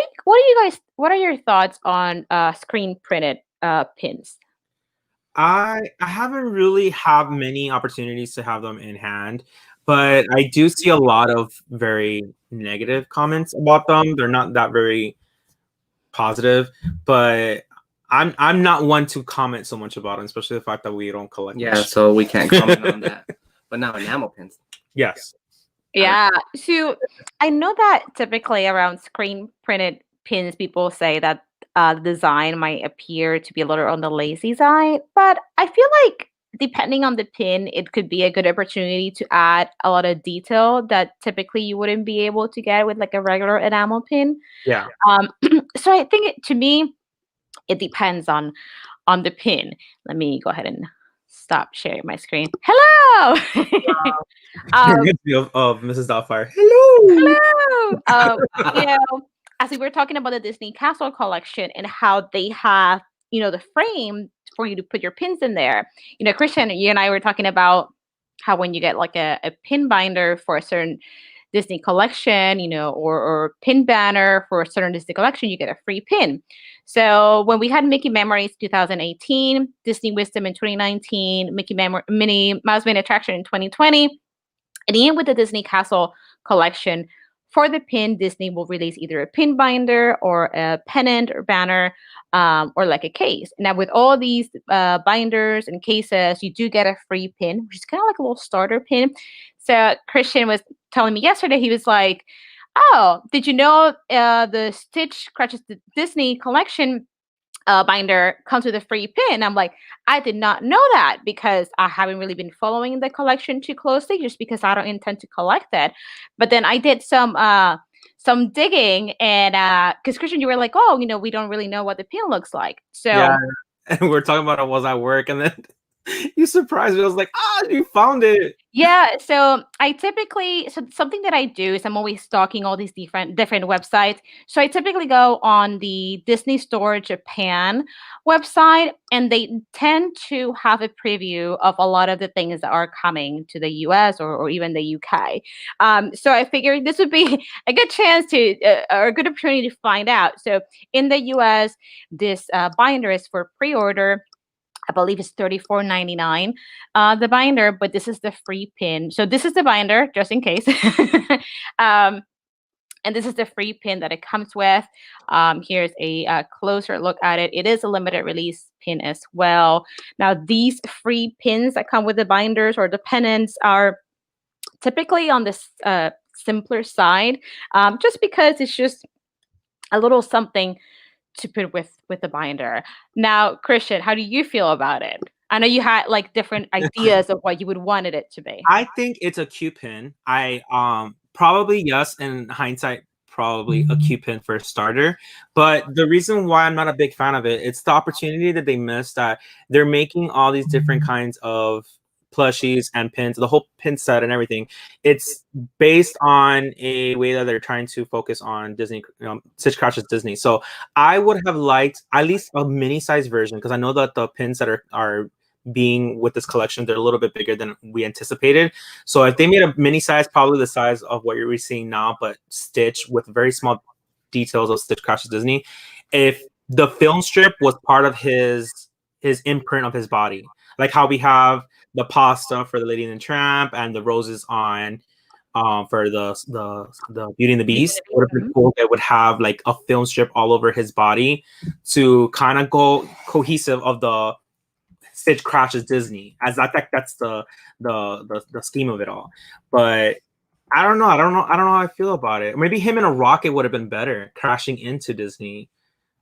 are your thoughts on screen printed pins? I haven't really have many opportunities to have them in hand, but I do see a lot of very negative comments about them. They're not that very positive, but I'm not one to comment so much about them, especially the fact that we don't collect. Yeah, much. so we can't comment on that. But now enamel pins. Yes. Yeah. So I know that typically around screen printed pins, people say that the design might appear to be a little on the lazy side, but I feel like depending on the pin, it could be a good opportunity to add a lot of detail that typically you wouldn't be able to get with like a regular enamel pin. Yeah. So I think to me, it depends on the pin. Let me go ahead and stop sharing my screen. Hello. Of Mrs. Doubtfire. Hello. Hello. As we were talking about the Disney Castle collection and how they have, the frame for you to put your pins in there. Christian, you and I were talking about how when you get like a pin binder for a certain Disney collection, or pin banner for a certain Disney collection, you get a free pin. So when we had Mickey Memories 2018, Disney Wisdom in 2019, Minnie Mouse Mini Attraction in 2020, and even with the Disney Castle collection, for the pin, Disney will release either a pin binder or a pennant or banner, or like a case. Now, with all these binders and cases, you do get a free pin, which is kind of like a little starter pin. So Christian was telling me yesterday, he was like, oh, did you know the Stitch Scratches the Disney collection binder comes with a free pin. I'm like, I did not know that because I haven't really been following the collection too closely, just because I don't intend to collect it. But then I did some digging, and because Christian, you were like, oh, we don't really know what the pin looks like. So Yeah, and we're talking about it was at work, and then you surprised me. I was like, you found it. yeah, so something that I do is I'm always stalking all these different websites. So I typically go on the Disney Store Japan website, and they tend to have a preview of a lot of the things that are coming to the US, or even the UK. So I figured this would be a good chance to or a good opportunity to find out. So in the US, this binder is for pre-order. I believe it's $34.99, the binder, but this is the free pin. So this is the binder, just in case. um, and this is the free pin that it comes with. Here's a closer look at it. It is a limited release pin as well. Now, these free pins that come with the binders or the pennants are typically on this simpler side, just because it's just a little something to put with the binder. Now, Christian, how do you feel about it? I know you had like different ideas of what you would wanted it to be. I think it's a cute pin. I probably, yes, in hindsight, probably a cute pin for a starter. But the reason why I'm not a big fan of it, it's the opportunity that they missed, that they're making all these different kinds of plushies and pins, the whole pin set and everything. It's based on a way that they're trying to focus on Disney, Stitch Crouch's Disney. So I would have liked at least a mini size version, because I know that the pins that are being with this collection, they're a little bit bigger than we anticipated. So if they made a mini size, probably the size of what you're seeing now, but Stitch with very small details of Stitch Crouch's Disney, if the film strip was part of his imprint of his body, like how we have the pasta for the Lady and the Tramp and the roses on for the Beauty and the Beast, it would have been cool. It would have like a film strip all over his body to kind of go cohesive of the Stitch Crouch's Disney, as I think that's the scheme of it all. But I don't know how I feel about it. Maybe him in a rocket would have been better, crashing into Disney.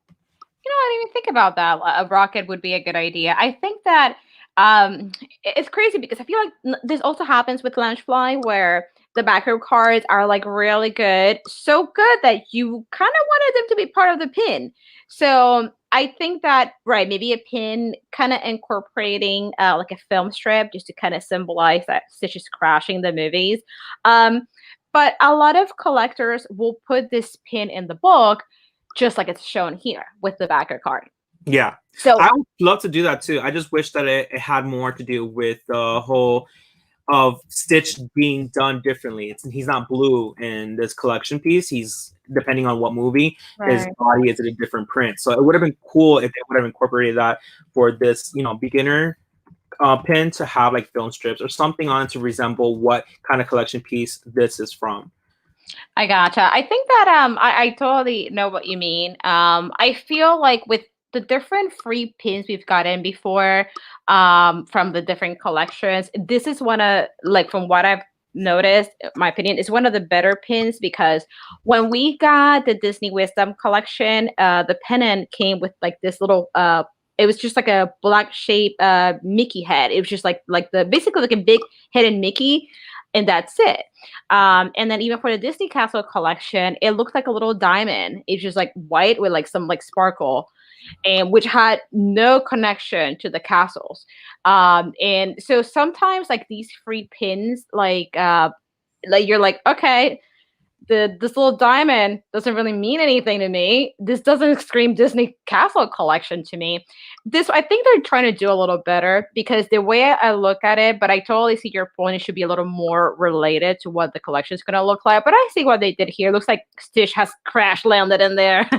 I didn't even think about that. A rocket would be a good idea. I think that it's crazy because I feel like this also happens with Loungefly, where the backer cards are like really good, so good that you kind of wanted them to be part of the pin. So I think that, right, maybe a pin kind of incorporating like a film strip, just to kind of symbolize that Stitch is crashing the movies. But a lot of collectors will put this pin in the book, just like it's shown here with the backer card. Yeah. So I would love to do that too. I just wish that it had more to do with the whole of Stitch being done differently. He's not blue in this collection piece. He's, depending on what movie, his body is in a different print. So it would have been cool if they would have incorporated that for this, beginner pin, to have like film strips or something on it to resemble what kind of collection piece this is from. I gotcha. I think that I totally know what you mean. I feel like with the different free pins we've gotten before, from the different collections, this is one of, like, from what I've noticed, my opinion, is one of the better pins, because when we got the Disney Wisdom collection, the pennant came with like this little it was just like a black shape Mickey head. It was just like basically like a big hidden Mickey, and that's it. And then even for the Disney Castle collection, it looked like a little diamond. It's just like white with like some like sparkle, and which had no connection to the castles. And so sometimes like these free pins, like you're like, okay, this little diamond doesn't really mean anything to me. This doesn't scream Disney Castle collection to me. This, I think they're trying to do a little better, because the way I look at it, but I totally see your point, it should be a little more related to what the collection is going to look like. But I see what they did here. It looks like Stitch has crash landed in there,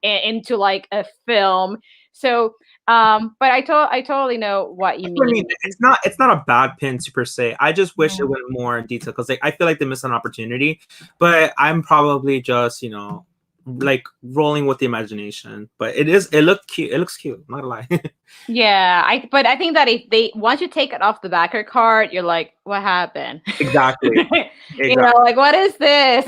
into like a film. So, but I totally know what you mean. I mean, it's not a bad pin per se. I just wish it went more in detail, because like I feel like they missed an opportunity. But I'm probably just like rolling with the imagination. But it looked cute. It looks cute. I'm not gonna lie. Yeah, but I think that if they, once you take it off the backer card, you're like, what happened? Exactly. Like, what is this?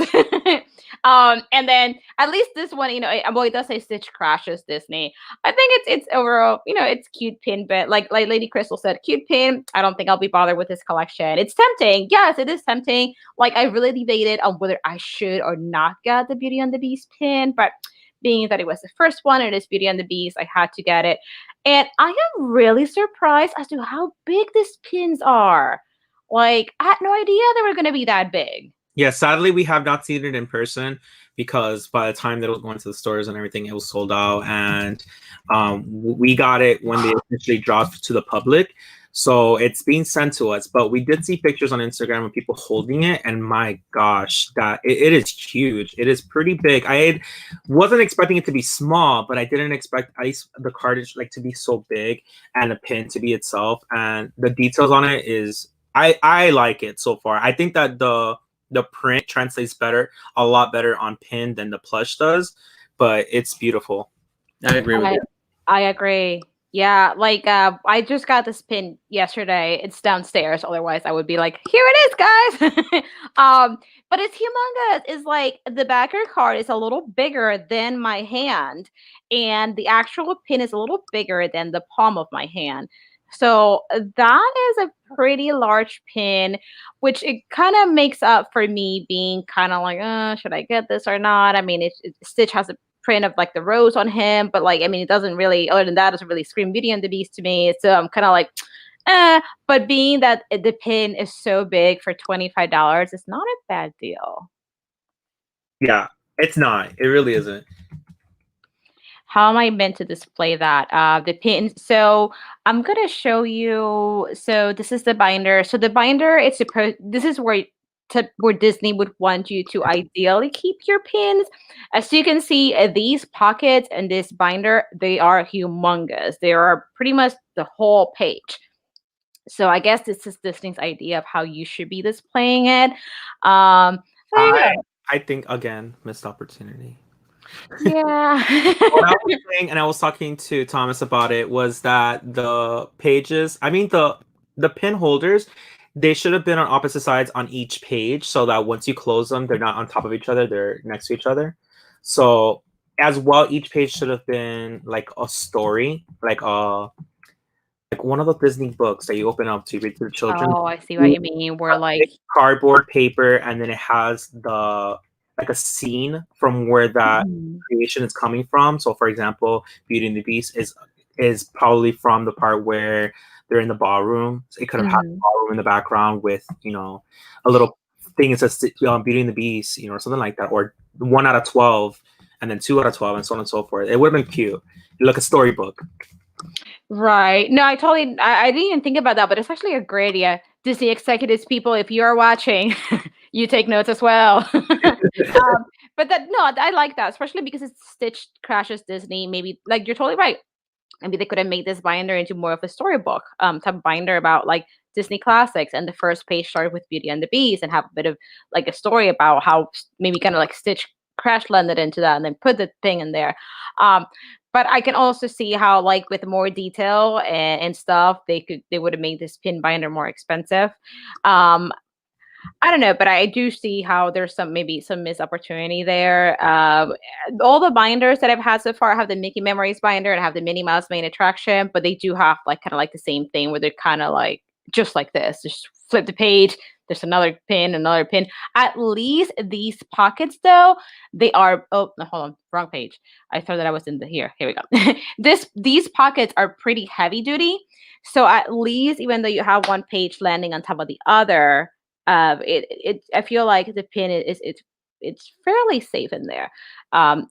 And then at least this one, well, it does say Stitch Crashes Disney. I think it's overall, it's cute pin, but like Lady Crystal said, cute pin. I don't think I'll be bothered with this collection. It's tempting. Yes, it is tempting. Like I really debated on whether I should or not get the Beauty and the Beast pin, but being that it was the first one and it is Beauty and the Beast, I had to get it. And I am really surprised as to how big these pins are. Like, I had no idea they were going to be that big. Yeah, sadly, we have not seen it in person because by the time that it was going to the stores and everything, it was sold out. And we got it when they officially dropped to the public. So it's being sent to us. But we did see pictures on Instagram of people holding it. And my gosh, it is huge. It is pretty big. Wasn't expecting it to be small, but I didn't expect the cartridge to be so big and the pin to be itself. And the details on it is, I like it so far. I think that the print translates a lot better on pin than the plush does, but it's beautiful. I agree with you. I agree. Yeah, I just got this pin yesterday. It's downstairs. Otherwise, I would be like, here it is, guys. But it's humongous. It's like the backer card is a little bigger than my hand, and the actual pin is a little bigger than the palm of my hand. So that is a pretty large pin, which it kind of makes up for me being kind of like, should I get this or not? I mean, Stitch has a print of the rose on him, but it doesn't really, other than that, doesn't really scream Beauty and the Beast to me. So I'm kind of like, but being that the pin is so big for $25, it's not a bad deal. Yeah, it's not. It really isn't. How am I meant to display that? The pin. So I'm gonna show you. So this is the binder. So the binder, this is where Disney would want you to ideally keep your pins. As you can see, these pockets and this binder, they are humongous. They are pretty much the whole page. So I guess this is Disney's idea of how you should be displaying it. I think, again, missed opportunity. Yeah. What I was saying, and I was talking to Thomas about it, was that the pages, the pin holders, they should have been on opposite sides on each page so that once you close them, they're not on top of each other, they're next to each other. So as well, each page should have been like a story, like one of the Disney books that you open up to read to the children. Oh, I see what you mean. Where cardboard paper, and then it has a scene from where that creation is coming from. So for example, Beauty and the Beast is probably from the part where they're in the ballroom. So it could have had the ballroom in the background with, a little thing that says Beauty and the Beast, or something like that, or 1 out of 12 and then 2 out of 12 and so on and so forth. It would have been cute. Like a storybook. Right. No, I didn't even think about that, but it's actually a great idea. Disney executives, people, if you are watching, you take notes as well. But I like that, especially because it's Stitch Crashes Disney. Maybe you're totally right. Maybe they could have made this binder into more of a storybook type of binder about Disney classics, and the first page started with Beauty and the Beast and have a bit of a story about how maybe kind of Stitch crash landed into that and then put the thing in there. But I can also see how with more detail and stuff, they would have made this pin binder more expensive. I don't know, but I do see how there's maybe some missed opportunity there. All the binders that I've had so far have the Mickey Memories binder and have the Minnie Mouse Main Attraction, but they do have kind of the same thing where they're kind of just like this. Just flip the page. There's another pin. At least these pockets, though, they are. Oh, no, hold on, wrong page. I thought that I was in here. Here we go. These pockets are pretty heavy duty. So at least, even though you have one page landing on top of the other, I feel like the pin it's fairly safe in there.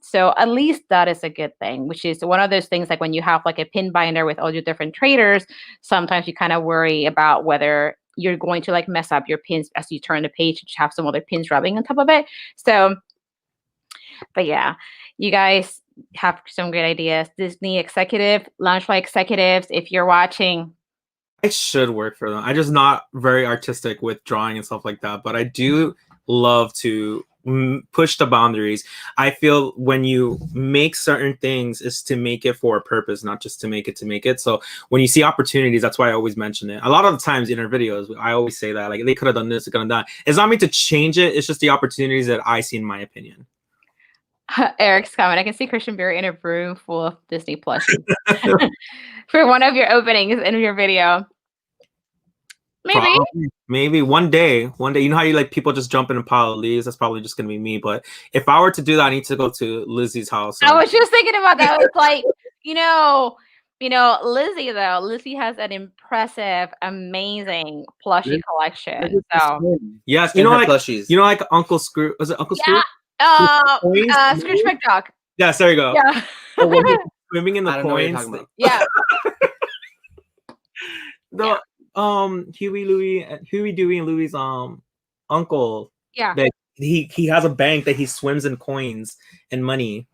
So at least that is a good thing, which is one of those things when you have a pin binder with all your different traders, sometimes you kind of worry about whether you're going to mess up your pins as you turn the page and have some other pins rubbing on top of it. So, but yeah, you guys have some great ideas. Disney Loungefly executives, if you're watching, I should work for them. I'm just not very artistic with drawing and stuff like that, but I do love to push the boundaries. I feel when you make certain things is to make it for a purpose, not just to make it. So when you see opportunities, that's why I always mention it. A lot of the times in our videos, I always say that they could have done this, they could have done that. It's not me to change it. It's just the opportunities that I see, in my opinion. Eric's comment. I can see Christian Berry in a room full of Disney plushies for one of your openings in your video. Maybe. Maybe one day. You know how you like people just jump in a pile of leaves? That's probably just gonna be me. But if I were to do that, I need to go to Lizzie's house. I was just thinking about that. It's like, Lizzie though. Lizzie has an impressive, amazing plushie collection. So yes, plushies. Like Uncle Scrooge. Was it Uncle Scrooge? Scrooge McDuck. Yes, there you go. Yeah. Swimming in the coins. Yeah. Huey, Dewey, and Louie's uncle. Yeah. That he has a bank that he swims in coins and money.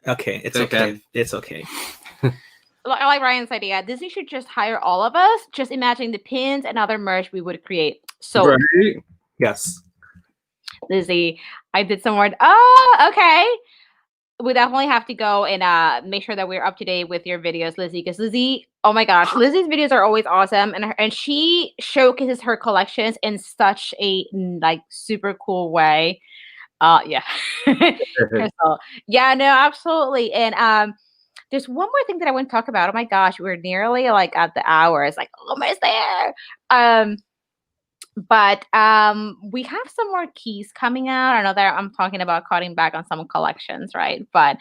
Okay, it's okay. It's okay. I like Ryan's idea. Disney should just hire all of us. Just imagine the pins and other merch we would create. So right? Yes. Lizzie, I did some work. Oh, okay. We definitely have to go and make sure that we're up to date with your videos, Lizzie. Because Lizzie, oh my gosh, Lizzie's videos are always awesome, and she showcases her collections in such a super cool way. Yeah. Crystal. Yeah, no, absolutely. And there's one more thing that I want to talk about. Oh my gosh, we're nearly at the hour. It's like almost there. But we have some more keys coming out. I know that I'm talking about cutting back on some collections, right? But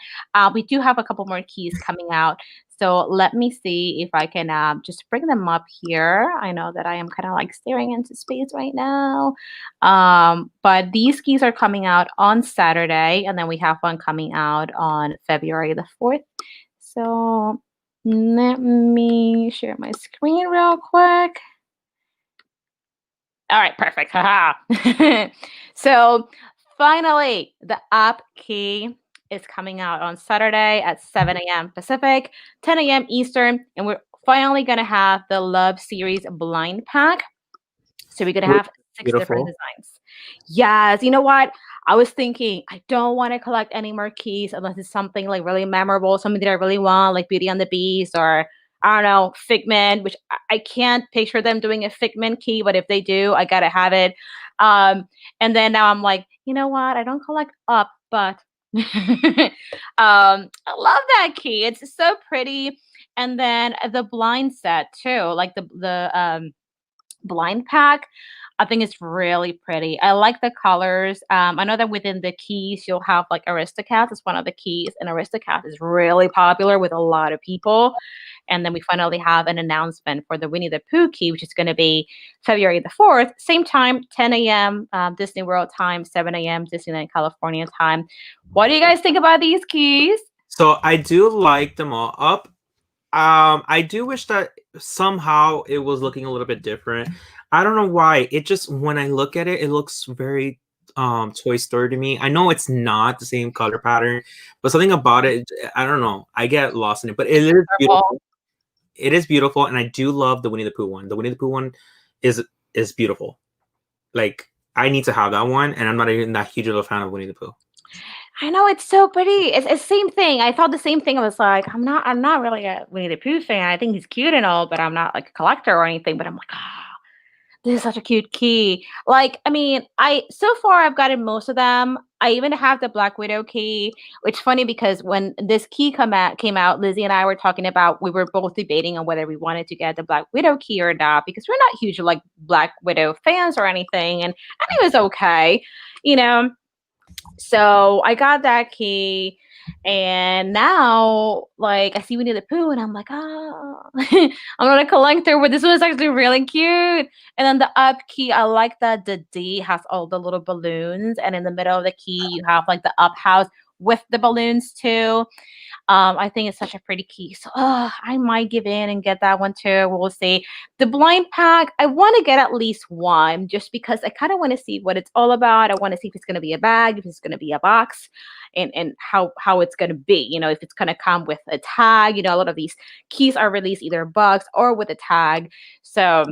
we do have a couple more keys coming out. So let me see if I can just bring them up here. I know that I am kind of staring into space right now. But these keys are coming out on Saturday. And then we have one coming out on February the 4th. So let me share my screen real quick. All right, perfect. Haha. So finally, the up key is coming out on Saturday at 7 a.m. Pacific, 10 a.m. Eastern, and we're finally going to have the Love Series blind pack. So we're going to have 6 different designs. Yes, you know what? I was thinking I don't want to collect any more keys unless it's something really memorable, something that I really want, like Beauty and the Beast or I don't know, Figment, which I can't picture them doing a Figment key, but if they do, I gotta have it. And then now I'm like, you know what? I don't collect up, but I love that key. It's so pretty. And then the blind set too, like the blind pack. I think it's really pretty. I like the colors. I know that within the keys, you'll have Aristocats. It's one of the keys, and Aristocats is really popular with a lot of people. And then we finally have an announcement for the Winnie the Pooh Key, which is going to be February the 4th. Same time, 10 a.m. Disney World time, 7 a.m. Disneyland, California time. What do you guys think about these keys? So I do like them all up. I do wish that somehow it was looking a little bit different. I don't know why. It just, when I look at it, it looks very Toy Story to me. I know it's not the same color pattern, but something about it, I don't know. I get lost in it, but it is beautiful. It is beautiful, and I do love the Winnie the Pooh one. The Winnie the Pooh one is beautiful. I need to have that one, and I'm not even that huge of a fan of Winnie the Pooh. I know, it's so pretty. It's the same thing. I thought the same thing. I was like, I'm not really a Winnie the Pooh fan. I think he's cute and all, but I'm not a collector or anything. But I'm like, this is such a cute key. So far I've gotten most of them. I even have the Black Widow key, which is funny because when this key came out, Lizzie and I were talking about, we were both debating on whether we wanted to get the Black Widow key or not, because we're not huge Black Widow fans or anything. And I think it was okay, So I got that key, and now I see Winnie the Pooh, and I'm like, I'm not a collector, but this one is actually really cute. And then the up key, I like that the D has all the little balloons, and in the middle of the key, you have the up house with the balloons too. I think it's such a pretty key. So I might give in and get that one too. We'll see. The blind pack, I want to get at least one just because I kind of want to see what it's all about. I want to see if it's going to be a bag, if it's going to be a box, and how it's going to be. If it's going to come with a tag. A lot of these keys are released either box or with a tag. So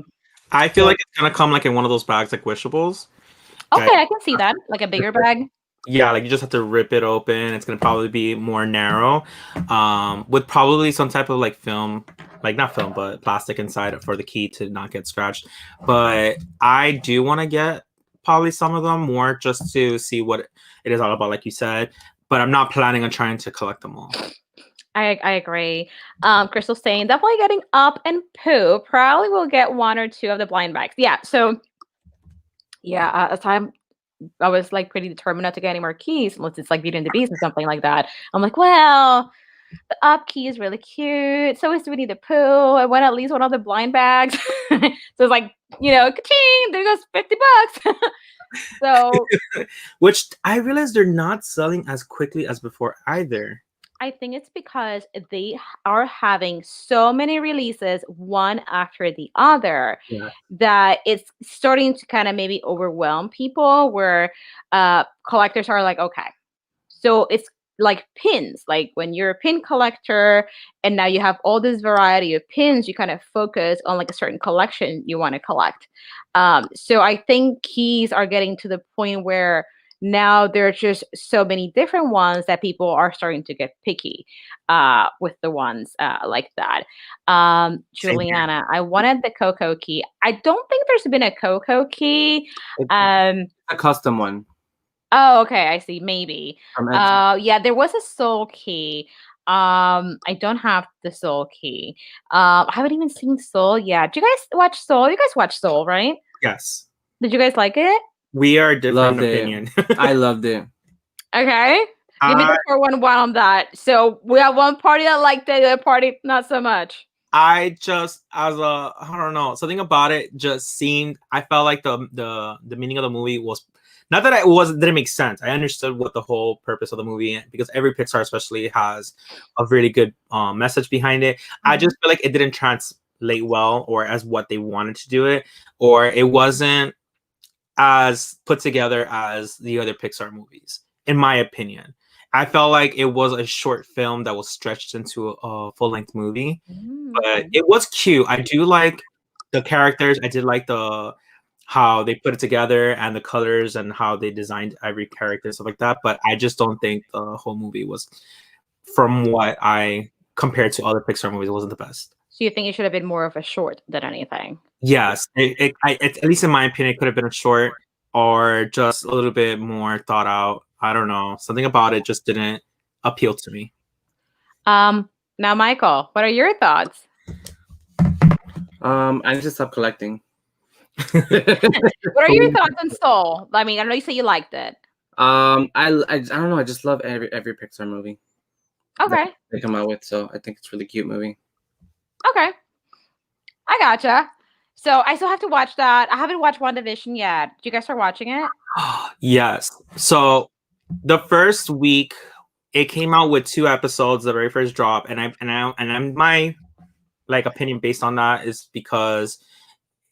I feel like it's going to come in one of those bags like Wishables. Okay, I can see that. Like a bigger bag. Yeah, you just have to rip it open. It's gonna probably be more narrow, with probably some type of film, not film, but plastic inside for the key to not get scratched. But I do want to get probably some of them more just to see what it is all about, like you said. but I'm not planning on trying to collect them all. I agree. Crystal saying definitely getting Up and Pooh. Probably will get 1 or 2 of the blind bags. Yeah. So yeah, at the time I was like pretty determined not to get any more keys unless it's like Beauty and the Beast or something like that. I'm like, well, the Up key is really cute. So is Winnie the Pooh. I want at least one of the blind bags. So it's like, ka-ching, there goes $50. So which I realized they're not selling as quickly as before either. I think it's because they are having so many releases one after the other that it's starting to kind of maybe overwhelm people where collectors are like, okay, so it's like pins, like when you're a pin collector and now you have all this variety of pins, you kind of focus on like a certain collection you want to collect. So I think keys are getting to the point where now there's just so many different ones that people are starting to get picky with the ones like that. Juliana, I wanted the Coco key. I don't think there's been a Coco key. A custom one. Oh, okay. I see. Maybe. Yeah, there was a soul key. I don't have the soul key. I haven't even seen Soul yet. Do you guys watch Soul? You guys watch Soul, right? Yes. Did you guys like it? We are different opinion. I loved it. Okay. Give me the 4-1-1 on that. So we have one party that liked it, the other party not so much. I don't know, something about it just seemed, I felt like the meaning of the movie was not that it didn't make sense. I understood what the whole purpose of the movie, because every Pixar especially has a really good message behind it. Mm-hmm. I just feel like it didn't translate well or as what they wanted to do it, or it wasn't as put together as the other Pixar movies, in my opinion. I felt like it was a short film that was stretched into a full-length movie, but it was cute. I do like the characters. I did like how they put it together and the colors and how they designed every character and stuff like that. But I just don't think the whole movie was, from what I compared to other Pixar movies, it wasn't the best. So you think it should have been more of a short than anything? Yes, at least in my opinion, it could have been a short or just a little bit more thought out. I don't know. Something about it just didn't appeal to me. Now, Michael, what are your thoughts? I just stopped collecting. What are your thoughts on Soul? I mean, I know you say you liked it. I don't know. I just love every Pixar movie. Okay. They come out with, so I think it's a really cute movie. Okay. I gotcha. So I still have to watch that. I haven't watched WandaVision yet. Did you guys start watching it? Yes. So the first week it came out with 2 episodes, the very first drop, and my like opinion based on that is because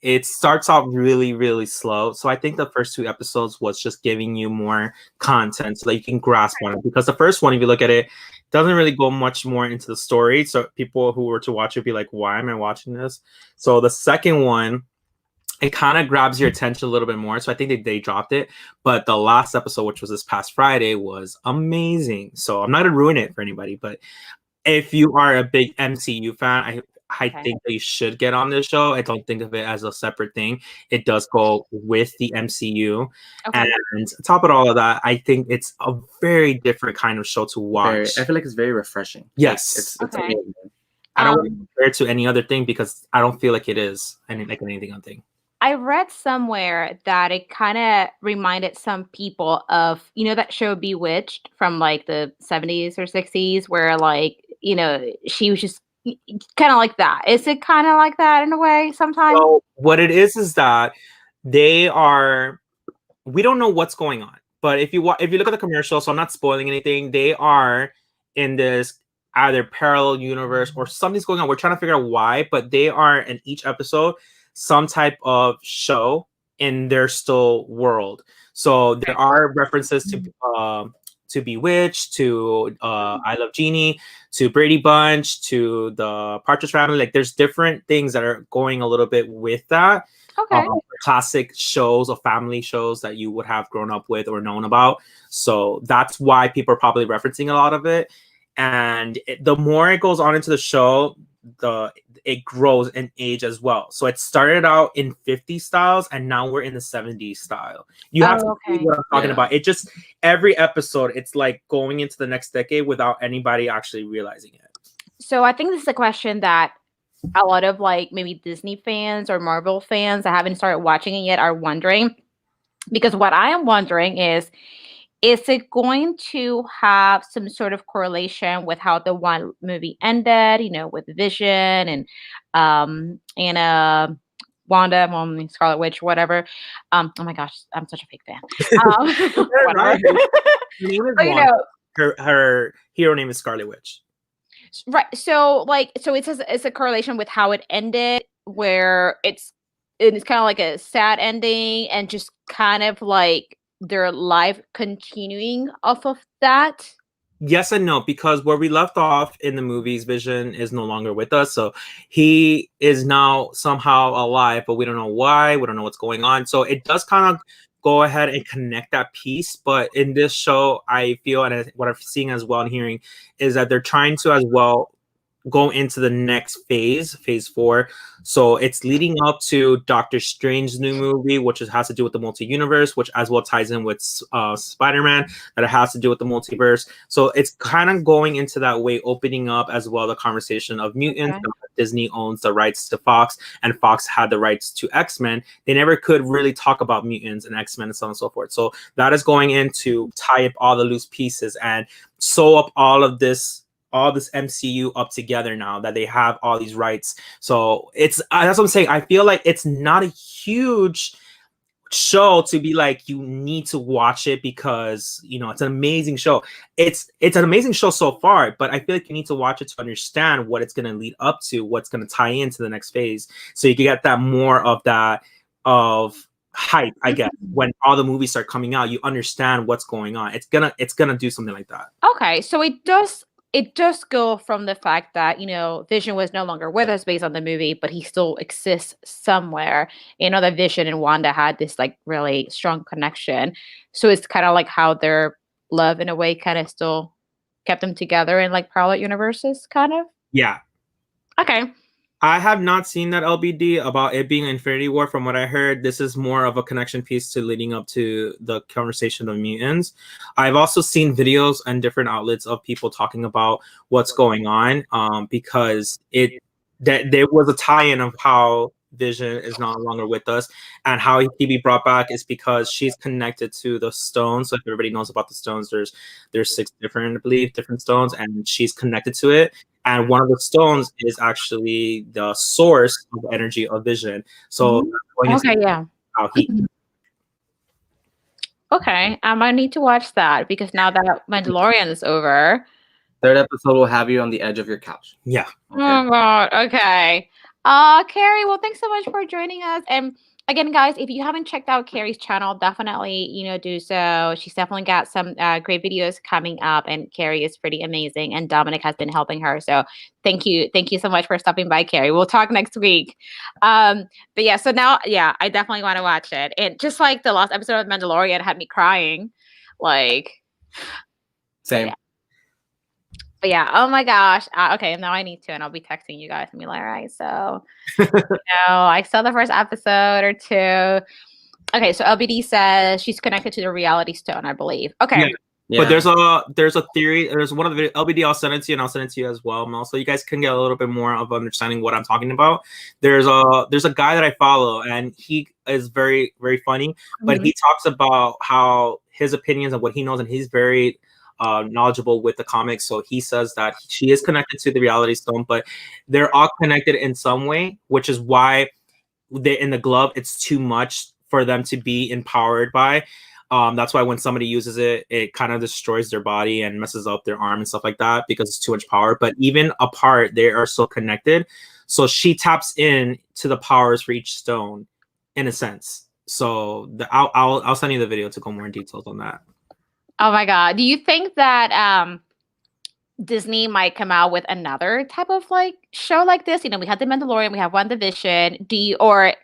it starts out really, really slow. So I think the first 2 episodes was just giving you more content so that you can grasp on it. Because the first one, if you look at it, doesn't really go much more into the story. So people who were to watch it be like, why am I watching this? So the second one, it kind of grabs your attention a little bit more. So I think they dropped it. But the last episode, which was this past Friday, was amazing. So I'm not going to ruin it for anybody. But if you are a big MCU fan, I think they should get on this show. I don't think of it as a separate thing. It does go with the MCU. Okay. And on top of all of that, I think it's a very different kind of show to watch. I feel like it's very refreshing. Yes. It's amazing. I don't want to compare it to any other thing because I don't feel like it is like anything other thing. I read somewhere that it kind of reminded some people of, that show Bewitched from like the 70s or 60s where like, she was just kind of like that. Is it kind of like that in a way sometimes? So what it is that we don't know what's going on. But if you look at the commercial, so I'm not spoiling anything, they are in this either parallel universe or something's going on. We're trying to figure out why, but they are in each episode some type of show in their still world. So there are references to Bewitched, to I Love Jeannie, to Brady Bunch, to the Partridge Family. Like there's different things that are going a little bit with that. Okay. Classic shows or family shows that you would have grown up with or known about. So that's why people are probably referencing a lot of it. And the more it goes on into the show, it grows in age as well. So it started out in 50s styles, and now we're in the 70s style. You have to see what I'm talking about. It just, every episode, it's like going into the next decade without anybody actually realizing it. So I think this is a question that a lot of like maybe Disney fans or Marvel fans that haven't started watching it yet are wondering. Because what I am wondering is it going to have some sort of correlation with how the one movie ended, with Vision and Wanda, Scarlet Witch, whatever. Oh my gosh, I'm such a fake fan. Whatever. Her name is Wanda. Her hero name is Scarlet Witch. Right. So it says it's a correlation with how it ended, where it's kind of like a sad ending and just kind of like their life continuing off of that. Yes and no, because where we left off in the movies, Vision is no longer with us. So he is now somehow alive, but we don't know why. We don't know what's going on. So it does kind of go ahead and connect that piece. But in this show, I feel, and what I'm seeing as well and hearing, is that they're trying to as well go into the next phase 4. So it's leading up to Doctor Strange's new movie, which has to do with the multi-universe, which as well ties in with Spider-Man, that it has to do with the multiverse. So it's kind of going into that way, opening up as well the conversation of mutants. Okay. Disney owns the rights to Fox, and Fox had the rights to X-Men. They never could really talk about mutants and X-Men and so on and so forth. So that is going in to tie up all the loose pieces and sew up all this MCU up together now that they have all these rights. So that's what I'm saying. I feel like it's not a huge show to be like, you need to watch it because, it's an amazing show. It's an amazing show so far, but I feel like you need to watch it to understand what it's going to lead up to, what's going to tie into the next phase. So you can get that more of that hype, I guess. When all the movies start coming out, you understand what's going on. It's gonna do something like that. Okay, so it does go from the fact that, Vision was no longer with us based on the movie, but he still exists somewhere. That Vision and Wanda had this like really strong connection. So it's kind of like how their love in a way kind of still kept them together in like parallel universes, kind of. Yeah. Okay. I have not seen that LBD about it being Infinity War. From what I heard, this is more of a connection piece to leading up to the conversation of mutants. I've also seen videos and different outlets of people talking about what's going on, because there was a tie-in of how Vision is no longer with us, and how he be brought back is because she's connected to the stones. So if everybody knows about the stones, there's 6 different, I believe, different stones, and she's connected to it. And one of the stones is actually the source of energy of Vision. So okay, yeah. Okay, I might need to watch that because now that Mandalorian is over, 3rd episode will have you on the edge of your couch. Yeah. Okay. Oh God. Okay. Carrie, well, thanks so much for joining us. And again, guys, if you haven't checked out Carrie's channel, definitely, do so. She's definitely got some great videos coming up, and Carrie is pretty amazing, and Dominic has been helping her. So thank you so much for stopping by, Carrie. We'll talk next week. But yeah, so now, yeah, I definitely want to watch it. And just like the last episode of Mandalorian had me crying, like. Same. Yeah. But yeah, oh my gosh. Okay, now I need to, and I'll be texting you guys and be like, all right, so, I saw the first episode or 2. Okay, so LBD says she's connected to the reality stone, I believe. Okay. Yeah. But there's a theory. There's one of the LBD. I'll send it to you, and I'll send it to you as well, Mel, so you guys can get a little bit more of understanding what I'm talking about. There's a guy that I follow, and he is very, very funny, but he talks about how his opinions and what he knows, and he's very knowledgeable with the comics. So he says that she is connected to the reality stone, but they're all connected in some way, which is why in the glove it's too much for them to be empowered by. That's why when somebody uses it, it kind of destroys their body and messes up their arm and stuff like that because it's too much power. But even apart, they are still connected. So she taps in to the powers for each stone in a sense. So I'll send you the video to go more in details on that. Oh my God. Do you think that Disney might come out with another type of like show like this? We had The Mandalorian, we have WandaVision. Or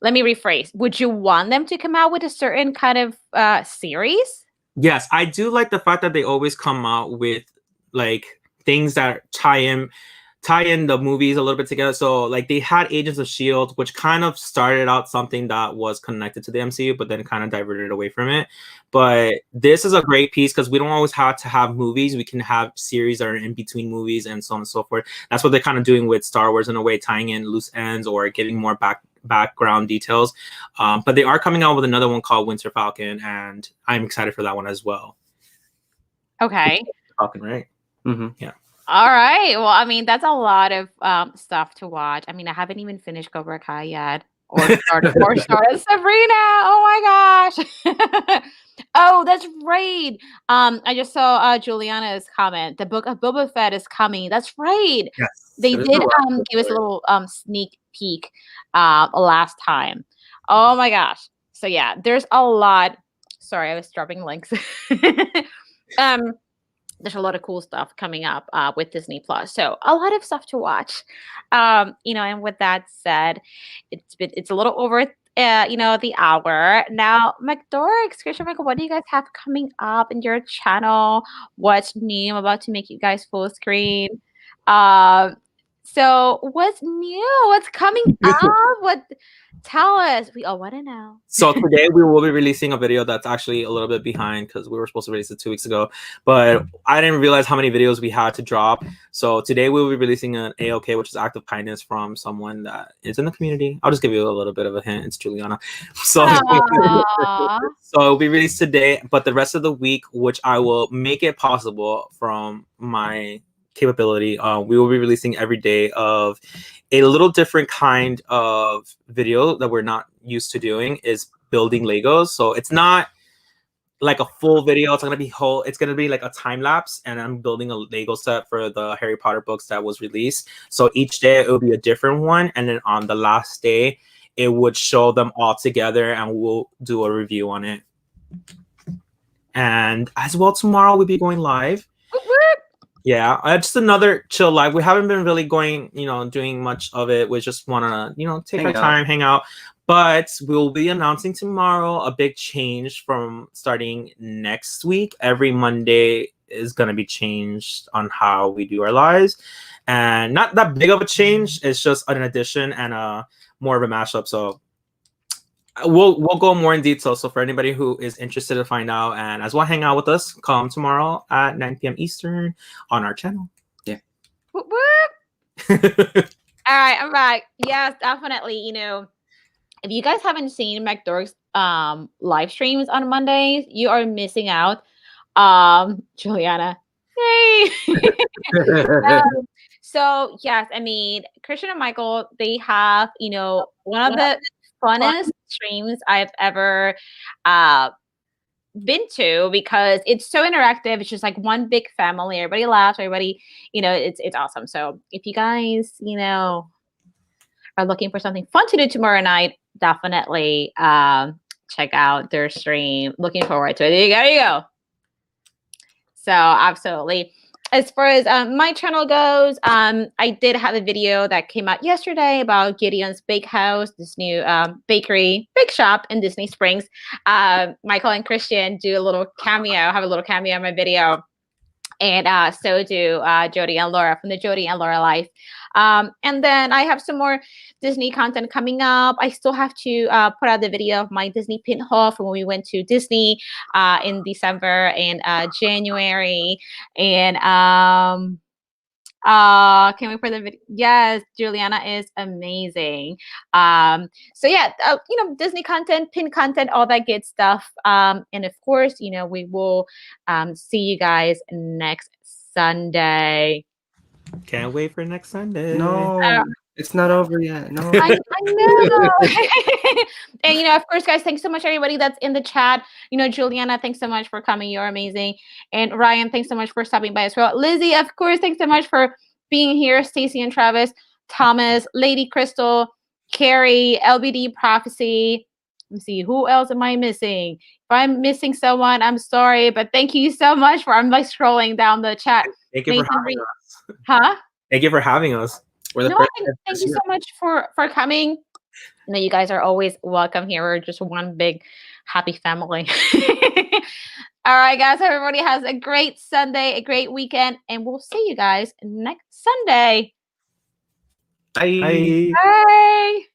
let me rephrase. Would you want them to come out with a certain kind of series? Yes, I do like the fact that they always come out with like things that tie in tie in the movies a little bit together. So like they had Agents of Shield, which kind of started out something that was connected to the MCU, but then kind of diverted away from it. But this is a great piece because we don't always have to have movies. We can have series that are in between movies and so on and so forth. That's what they're kind of doing with Star Wars in a way, tying in loose ends or giving more background details. But they are coming out with another one called Winter Falcon, and I'm excited for that one as well. Okay. Falcon, right? Mm-hmm. Yeah. All right. Well, I mean, that's a lot of stuff to watch. I mean, I haven't even finished Cobra Kai yet, or started Sabrina. Oh my gosh. Oh, that's right. I just saw Juliana's comment. The book of Boba Fett is coming. That's right. Yes. They did give us a little sneak peek last time. Oh my gosh. So yeah, there's a lot. Sorry, I was dropping links. There's a lot of cool stuff coming up with Disney Plus. So a lot of stuff to watch. And with that said, it's a little over the hour. Now, McDorks, Christian Michael, what do you guys have coming up in your channel? What's new? I'm about to make you guys full screen. So what's new? What's coming up? Tell us. We all want to know. So today we will be releasing a video that's actually a little bit behind because we were supposed to release it 2 weeks ago, but I didn't realize how many videos we had to drop. So today we will be releasing an AOK, which is act of kindness from someone that is in the community. I'll just give you a little bit of a hint. It's Juliana. So it'll be released today, but the rest of the week, which I will make it possible from my capability, we will be releasing every day of a little different kind of video that we're not used to doing, is building Legos. So it's not like a full video. It's gonna be like a time lapse, and I'm building a Lego set for the Harry Potter books that was released. So each day it will be a different one, and then on the last day it would show them all together, and we'll do a review on it. And as well, tomorrow we'll be going live. Yeah, just another chill live. We haven't been really going, doing much of it. We just want to, take our time, hang out. But we'll be announcing tomorrow a big change from starting next week. Every Monday is going to be changed on how we do our lives. And not that big of a change. It's just an addition and more of a mashup. So we'll go more in detail. So for anybody who is interested to find out and as well hang out with us, come tomorrow at 9 p.m. Eastern on our channel. Yeah. Whoop, whoop. All right, I'm back. Yes, definitely. If you guys haven't seen McDorks live streams on Mondays, you are missing out. Juliana, hey. So yes, I mean, Christian and Michael, they have one of the funnest streams I've ever been to, because it's so interactive. It's just like one big family. Everybody laughs. Everybody, it's awesome. So if you guys, are looking for something fun to do tomorrow night, definitely check out their stream. Looking forward to it. There you go. So absolutely. As far as my channel goes, I did have a video that came out yesterday about Gideon's Bakehouse, this new bakery, bake shop in Disney Springs. Michael and Christian do a little cameo, have a little cameo in my video. And so do Jody and Laura from the Jody and Laura Life. And then I have some more Disney content coming up. I still have to put out the video of my Disney pin haul from when we went to Disney in December and January. And can't wait for the video. Yes, Juliana is amazing. So yeah, Disney content, pin content, all that good stuff. And of course, we will see you guys next Sunday. Can't wait for next Sunday. No, it's not over yet. No, I know. And of course, guys, thanks so much, everybody that's in the chat. Juliana, thanks so much for coming. You're amazing. And Ryan, thanks so much for stopping by as well. Lizzie, of course, thanks so much for being here. Stacy and Travis, Thomas, Lady Crystal, Carrie, LBD Prophecy. Let me see, who else am I missing? If I'm missing someone, I'm sorry, but thank you so much I'm like scrolling down the chat. Thank you for having us. Huh? Thank you for having us. Thank you so much for coming. You guys are always welcome here. We're just one big happy family. All right, guys. Everybody has a great Sunday, a great weekend, and we'll see you guys next Sunday. Bye. Bye. Bye.